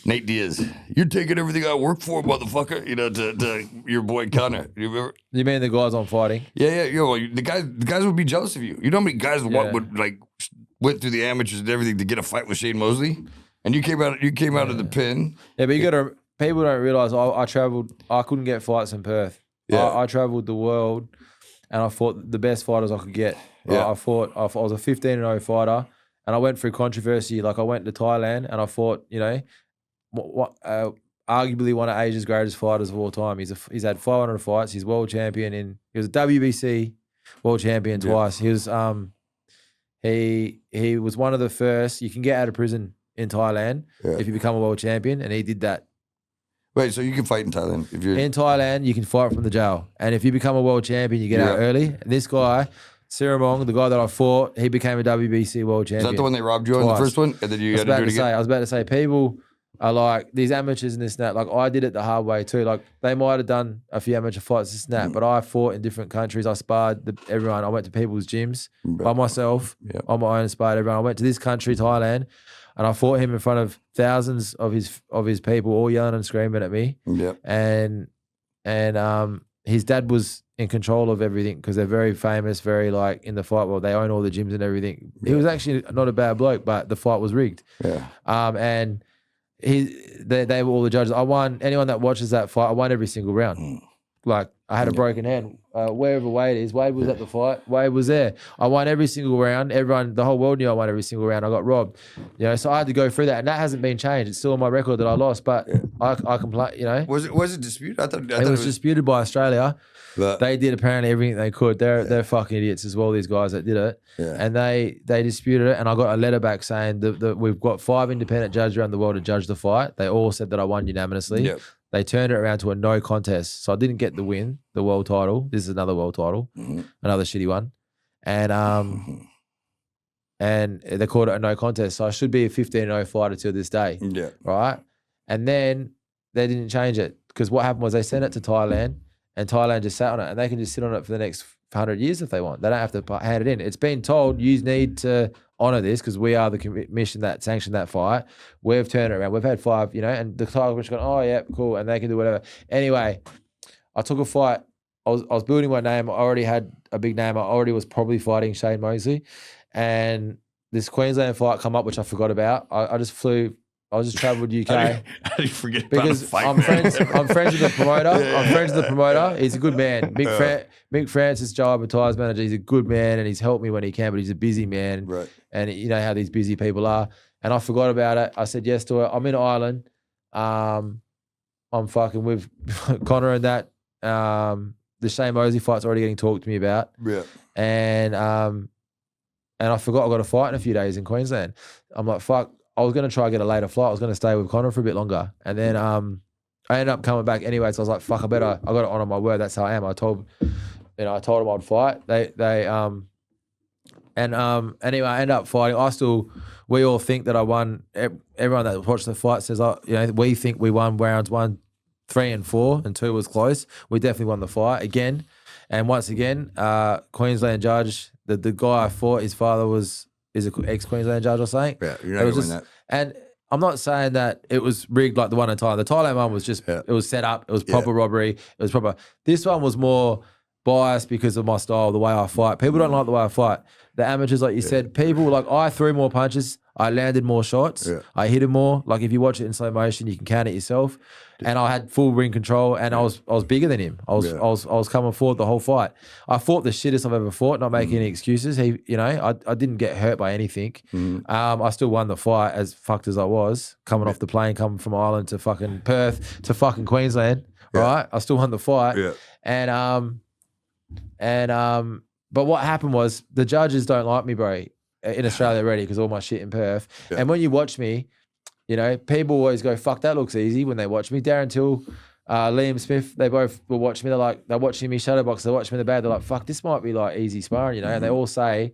Nate Diaz? You're taking everything I work for, motherfucker. You know, to your boy Connor. You remember? You mean the guys I'm fighting? Yeah. Yo, the guys would be jealous of you. You know how many guys would like went through the amateurs and everything to get a fight with Shane Mosley, and you came out of the pin. Yeah, but you got to. People don't realize I traveled. I couldn't get fights in Perth. Yeah. I traveled the world, and I fought the best fighters I could get. Yeah. I was a 15-0 fighter, and I went through controversy. Like I went to Thailand, and I fought. You know, arguably one of Asia's greatest fighters of all time. He's had 500 fights. He's world champion he was a WBC world champion twice. He was he was one of the first. You can get out of prison in Thailand if you become a world champion, and he did that. Wait, so you can fight in Thailand if you're in Thailand? You can fight from the jail, and if you become a world champion, you get out early. And this guy, Siramong, the guy that I fought, he became a WBC world champion. Is that the one they robbed you on the first one, and then you had to do it again? I was about to say, people are like these amateurs and this and that. Like I did it the hard way too. Like they might have done a few amateur fights, this and that, but I fought in different countries. I sparred everyone. I went to people's gyms by myself on my own and sparred everyone. I went to this country, Thailand. And I fought him in front of thousands of his people, all yelling and screaming at me. Yep. And his dad was in control of everything because they're very famous, very like in the fight world. They own all the gyms and everything. Yeah. He was actually not a bad bloke, but the fight was rigged. Yeah. And they were all the judges. I won. Anyone that watches that fight, I won every single round. Like I had a broken hand. Wherever Wade is, Wade was at the fight. Wade was there. I won every single round. Everyone, the whole world knew I won every single round. I got robbed. You know, so I had to go through that, and that hasn't been changed. It's still on my record that I lost, but I complain. You know, was it disputed? I thought it was disputed by Australia. But they did apparently everything they could. They're fucking idiots as well. These guys that did it, and they disputed it. And I got a letter back saying that we've got 5 independent judges around the world to judge the fight. They all said that I won unanimously. Yep. They turned it around to a no contest. So I didn't get the win, the world title. This is another world title, another shitty one. And and they called it a no contest. So I should be a 15-0 fighter till this day. Yeah. Right? And then they didn't change it because what happened was they sent it to Thailand and Thailand just sat on it and they can just sit on it for the next 100 years if they want. They don't have to hand it in. It's been told you need to honour this because we are the commission that sanctioned that fight. We've turned it around. We've had 5, you know, and the Thai commission gone, oh, yeah, cool, and they can do whatever. Anyway, I took a fight. I was building my name. I already had a big name. I already was probably fighting Shane Mosley. And this Queensland fight come up, which I forgot about. I just travelled UK. I didn't forget because about I'm friends with the promoter. I'm friends with the promoter. He's a good man. Mick Francis, Joe Advertise manager. He's a good man and he's helped me when he can, but he's a busy man. Right. And you know how these busy people are. And I forgot about it. I said yes to it. I'm in Ireland. I'm fucking with Connor and that. the Shane Mosley fight's already getting talked to me about. Yeah. And I forgot I got a fight in a few days in Queensland. I'm like, fuck, I was going to try and get a later flight. I was going to stay with Connor for a bit longer. And then I ended up coming back anyway. So I was like, fuck, I got to honor my word. That's how I am. I told them I'd fight. Anyway, I ended up fighting. We all think that I won. Everyone that watched the fight says, we think we won rounds 1, 3 and 4 and 2 was close. We definitely won the fight again. And once again, Queensland judge, the guy I fought, his father is an ex-Queensland judge or something. Yeah, you're not doing that. And I'm not saying that it was rigged like the one in Thailand. The Thailand one was just, it was set up. It was proper robbery. It was proper. This one was more biased because of my style, the way I fight. People don't like the way I fight. The amateurs, like you said, people like, I threw more punches. I landed more shots. Yeah. I hit him more. Like if you watch it in slow motion, you can count it yourself. And I had full ring control, and I was bigger than him. I was coming forward the whole fight. I fought the shittest I've ever fought. Not making any excuses. I didn't get hurt by anything. I still won the fight, as fucked as I was, coming off the plane, coming from Ireland to fucking Perth to fucking Queensland. Right, I still won the fight. Yeah. But what happened was the judges don't like me, bro, in Australia already because all my shit in Perth. Yeah. And when you watch me, people always go, fuck, that looks easy when they watch me. Darren Till, Liam Smith, they both will watch me. They're watching me shadowbox. They watch me in the bag. They're like, fuck, this might be like easy sparring, And they all say,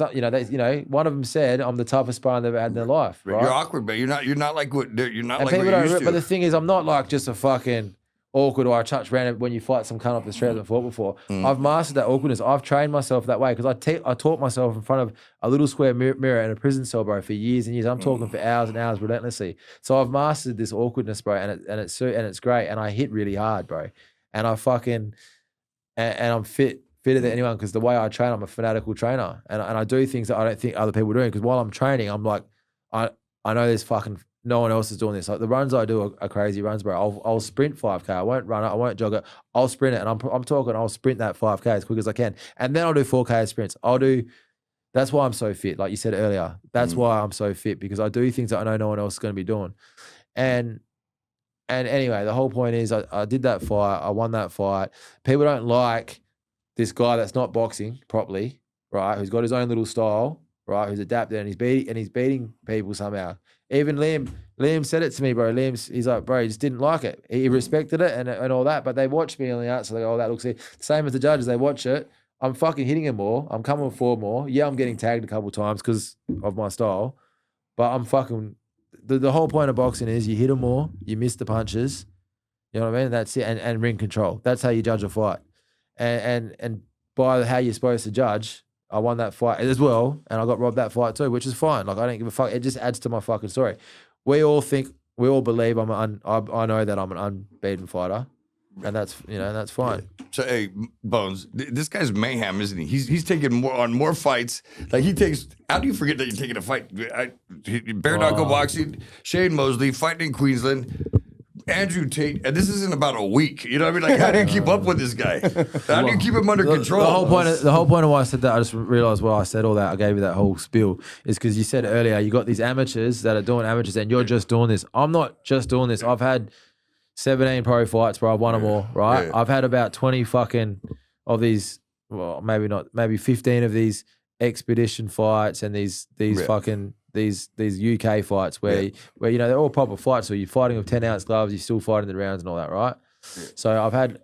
one of them said, I'm the toughest sparring they've ever had in their life. Right? You're awkward, but you're not like what you're not like what you're used to. But the thing is, I'm not like just a fucking awkward or I touch random when you fight some cunt off the street I've fought before. I've mastered that awkwardness. I've trained myself that way because I taught myself in front of a little square mirror in a prison cell, bro, for years and years. I'm talking for hours and hours relentlessly. So I've mastered this awkwardness, bro, and it's great. And I hit really hard, bro. And I fucking and I'm fitter than anyone because the way I train, I'm a fanatical trainer, and I do things that I don't think other people are doing. Because while I'm training, I'm like, I know there's fucking no one else is doing this. Like the runs I do are crazy runs, bro. I'll sprint 5K. I won't run it. I won't jog it. I'll sprint it, and I'm talking. I'll sprint that 5K as quick as I can, and then I'll do 4K sprints. That's why I'm so fit. Like you said earlier, that's why I'm so fit because I do things that I know no one else is going to be doing. And anyway, the whole point is I did that fight. I won that fight. People don't like this guy that's not boxing properly, right? Who's got his own little style, right? Who's adapted and he's beating people somehow. Even Liam said it to me, bro. He's like, bro, he just didn't like it. He respected it and all that, but they watch me on the outside. They go, oh, that looks easy. Same as the judges. They watch it. I'm fucking hitting him more. I'm coming forward more. Yeah, I'm getting tagged a couple of times because of my style, but I'm fucking. The whole point of boxing is you hit them more, you miss the punches. You know what I mean? That's it. And ring control. That's how you judge a fight. And by how you're supposed to judge, I won that fight as well, and I got robbed that fight too, which is fine. Like I don't give a fuck. It just adds to my fucking story. We all believe I know that I'm an unbeaten fighter, and that's that's fine. Yeah. So hey, Bones, this guy's mayhem, isn't he? He's taking more fights. Like he takes. How do you forget that you're taking a fight? Bareknuckle boxing, Shane Mosley fighting in Queensland. Andrew Tate, and this isn't about a week. You know what I mean? Like, how do you keep up with this guy? How do you keep him under control? The whole point of why I said that, I just realised why I said all that. I gave you that whole spiel is because you said earlier you got these amateurs that are doing amateurs, and you're just doing this. I'm not just doing this. I've had 17 pro fights where I've won them all. Right? Yeah. I've had about 20 fucking of these. Well, maybe not. Maybe 15 of these expedition fights and these fucking. These UK fights where they're all proper fights. So you're fighting with 10-ounce gloves, you're still fighting the rounds and all that, right? Yeah. So I've had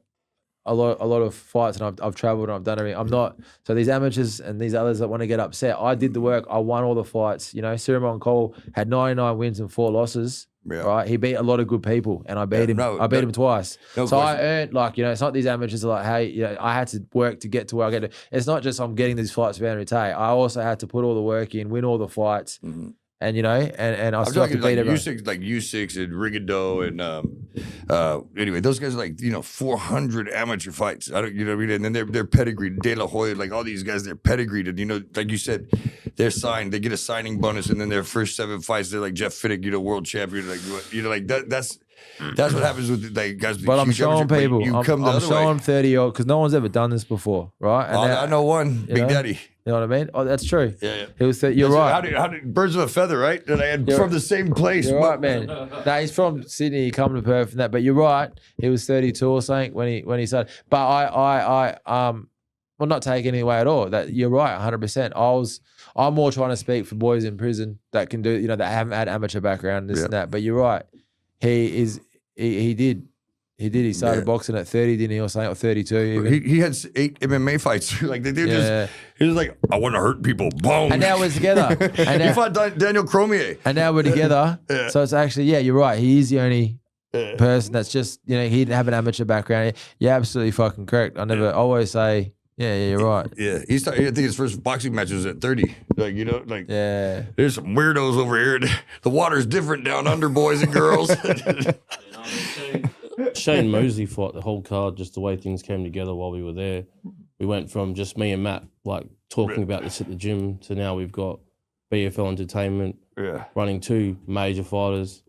a lot of fights and I've travelled and I've done everything. I'm not so these amateurs and these others that want to get upset. I did the work. I won all the fights. Cinnamon Cole had 99 wins and 4 losses. Yeah. Right, he beat a lot of good people, and I beat him. I beat him twice. So I earned it's not these amateurs are like, hey, I had to work to get to where I get to. It's not just I'm getting these fights with Andrew Tate. I also had to put all the work in, win all the fights, and and I still have to beat everyone. U6 and Rigado and anyway, those guys are like 400 amateur fights. I don't, you know what I mean? And then they're pedigreed. De La Hoya, like all these guys, they're pedigreed. And like you said, they're signed. They get a signing bonus, and then their first 7 fights, they're like Jeff Fittick, world champion. Like that's what happens with like guys. With but I'm showing people. I'm showing 30-year-old because no one's ever done this before, right? And I know one, Big Daddy. You know what I mean? Oh, that's true. Yeah. He was. You're right. How did birds of a feather, right? That I had from the same place. You're right, man. No, he's from Sydney. He come to Perth and that. But you're right. He was 32 or something when he started. But well, not taking any away at all. That you're right, 100%. I'm more trying to speak for boys in prison that can do, that haven't had amateur background, this and that. But you're right. He did. He started boxing at 30, didn't he, or something, or 32 even. He had 8 MMA fights. Like they did he was like, I want to hurt people. Boom. And now we're together. And he fought Daniel Cormier. And now we're together. So it's actually, you're right. He is the only person that's just, he didn't have an amateur background. You're absolutely fucking correct. I always say, you're right. Yeah, I think his first boxing match was at 30. Like, there's some weirdos over here. The water's different down under, boys and girls. Shane Mosley fought the whole card, just the way things came together while we were there. We went from just me and Matt, like, talking about this at the gym to now we've got BFL Entertainment running 2 major fighters.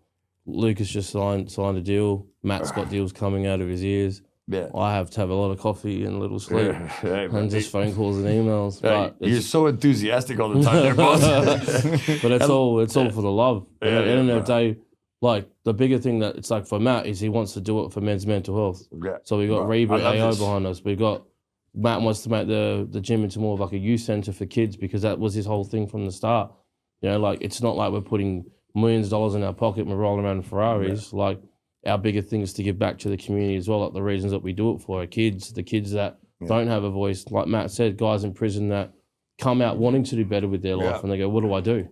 Lucas just signed a deal. Matt's got deals coming out of his ears. Yeah. I have to have a lot of coffee and a little sleep and just phone calls and emails. But you're so enthusiastic all the time there, boss. But it's all for the love. At the end of the day, like, the bigger thing that it's like for Matt is he wants to do it for men's mental health. Yeah. So we got Reboot AO behind us. We got Matt wants to make the gym into more of like a youth center for kids because that was his whole thing from the start. Like, it's not like we're putting millions of dollars in our pocket and we're rolling around in Ferraris. Yeah. Like, our bigger thing is to give back to the community as well, like the reasons that we do it for our kids, the kids that don't have a voice. Like Matt said, guys in prison that come out wanting to do better with their life and they go, what do I do?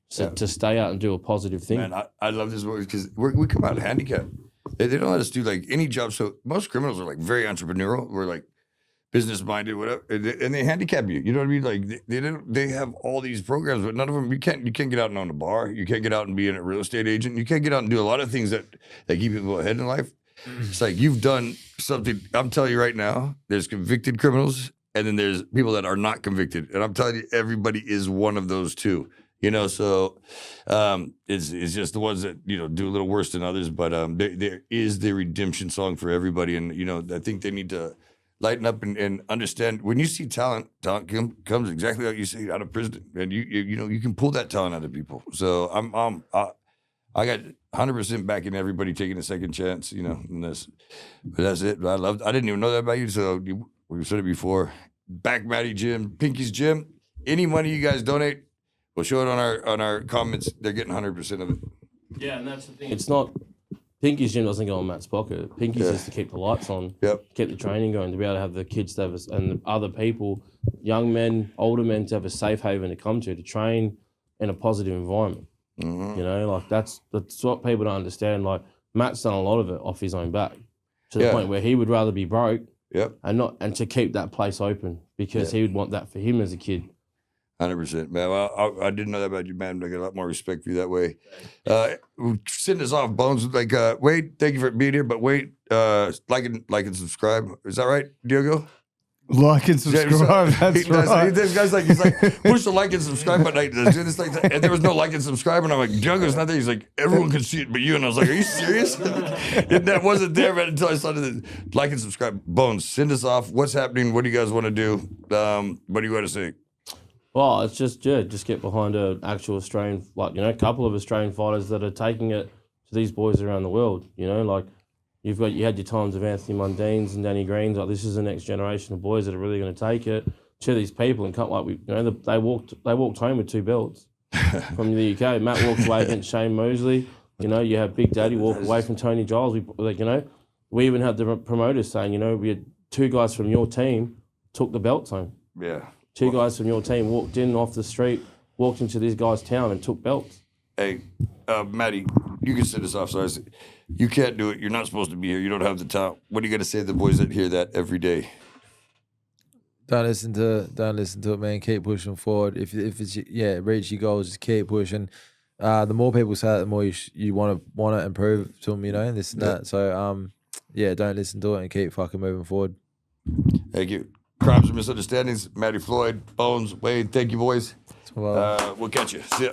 So to stay out and do a positive thing. Man, I love this movie because we come out handicapped. They don't let us do like any job. So most criminals are like very entrepreneurial. We're like business minded, whatever, and they handicap you. You know what I mean? Like they have all these programs, but none of them. You can't get out and own a bar. You can't get out and be a real estate agent. You can't get out and do a lot of things that keep people ahead in life. It's like you've done something. I'm telling you right now. There's convicted criminals, and then there's people that are not convicted. And I'm telling you, everybody is one of those two. So it's just the ones that do a little worse than others. But there is the redemption song for everybody, and I think they need to lighten up and understand when you see talent comes exactly like you say out of prison, and you can pull that talent out of people. So I got 100% backing everybody taking a second chance, in this. But that's it. I didn't even know that about you. So we said it before. Back Matty Gym, Pinky's Gym. Any money you guys donate, we'll show it on our comments. They're getting 100% of it. Yeah, and that's the thing. It's not. Pinky's Gym doesn't go on Matt's pocket. Pinky's just to keep the lights on, keep the training going, to be able to have the kids to have and other people, young men, older men, to have a safe haven to come to train in a positive environment. Mm-hmm. That's what people don't understand. Like, Matt's done a lot of it off his own back to the point where he would rather be broke and to keep that place open because he would want that for him as a kid. 100%, man. Well, I didn't know that about you, man. I got a lot more respect for you that way. Send us off, Bones. Like, Wade, thank you for being here. But Wade, like and subscribe. Is that right, Diogo? Like and subscribe. That's right. This guy's like, he's like, push the like and subscribe button. And there was no like and subscribe, and I'm like, Diogo's not there. He's like, everyone can see it, but you. And I was like, are you serious? And that wasn't there, man, until I started the like and subscribe. Bones, send us off. What's happening? What do you guys want to do? What do you want to say? Well, it's just get behind an actual Australian, a couple of Australian fighters that are taking it to these boys around the world. You had your times of Anthony Mundines and Danny Greens. Like, this is the next generation of boys that are really going to take it to these people and come. They walked home with 2 belts from the UK. Matt walked away against Shane Mosley. You had Big Daddy walk away from Tony Giles. We even had the promoters saying, we had 2 guys from your team took the belts home. Yeah. 2 guys from your team walked in off the street, walked into this guy's town and took belts. Hey, Matty, you can send us off. So you can't do it. You're not supposed to be here. You don't have the talent. What are you going to say to the boys that hear that every day? Don't listen to it, man. Keep pushing forward. If it's reach your goals, just keep pushing. The more people say that, the more you want to improve to them, and this and that. So don't listen to it and keep fucking moving forward. Thank you. Crimes and Misunderstandings, Matty Floyd, Bones, Wade, thank you, boys. We'll catch you. See ya.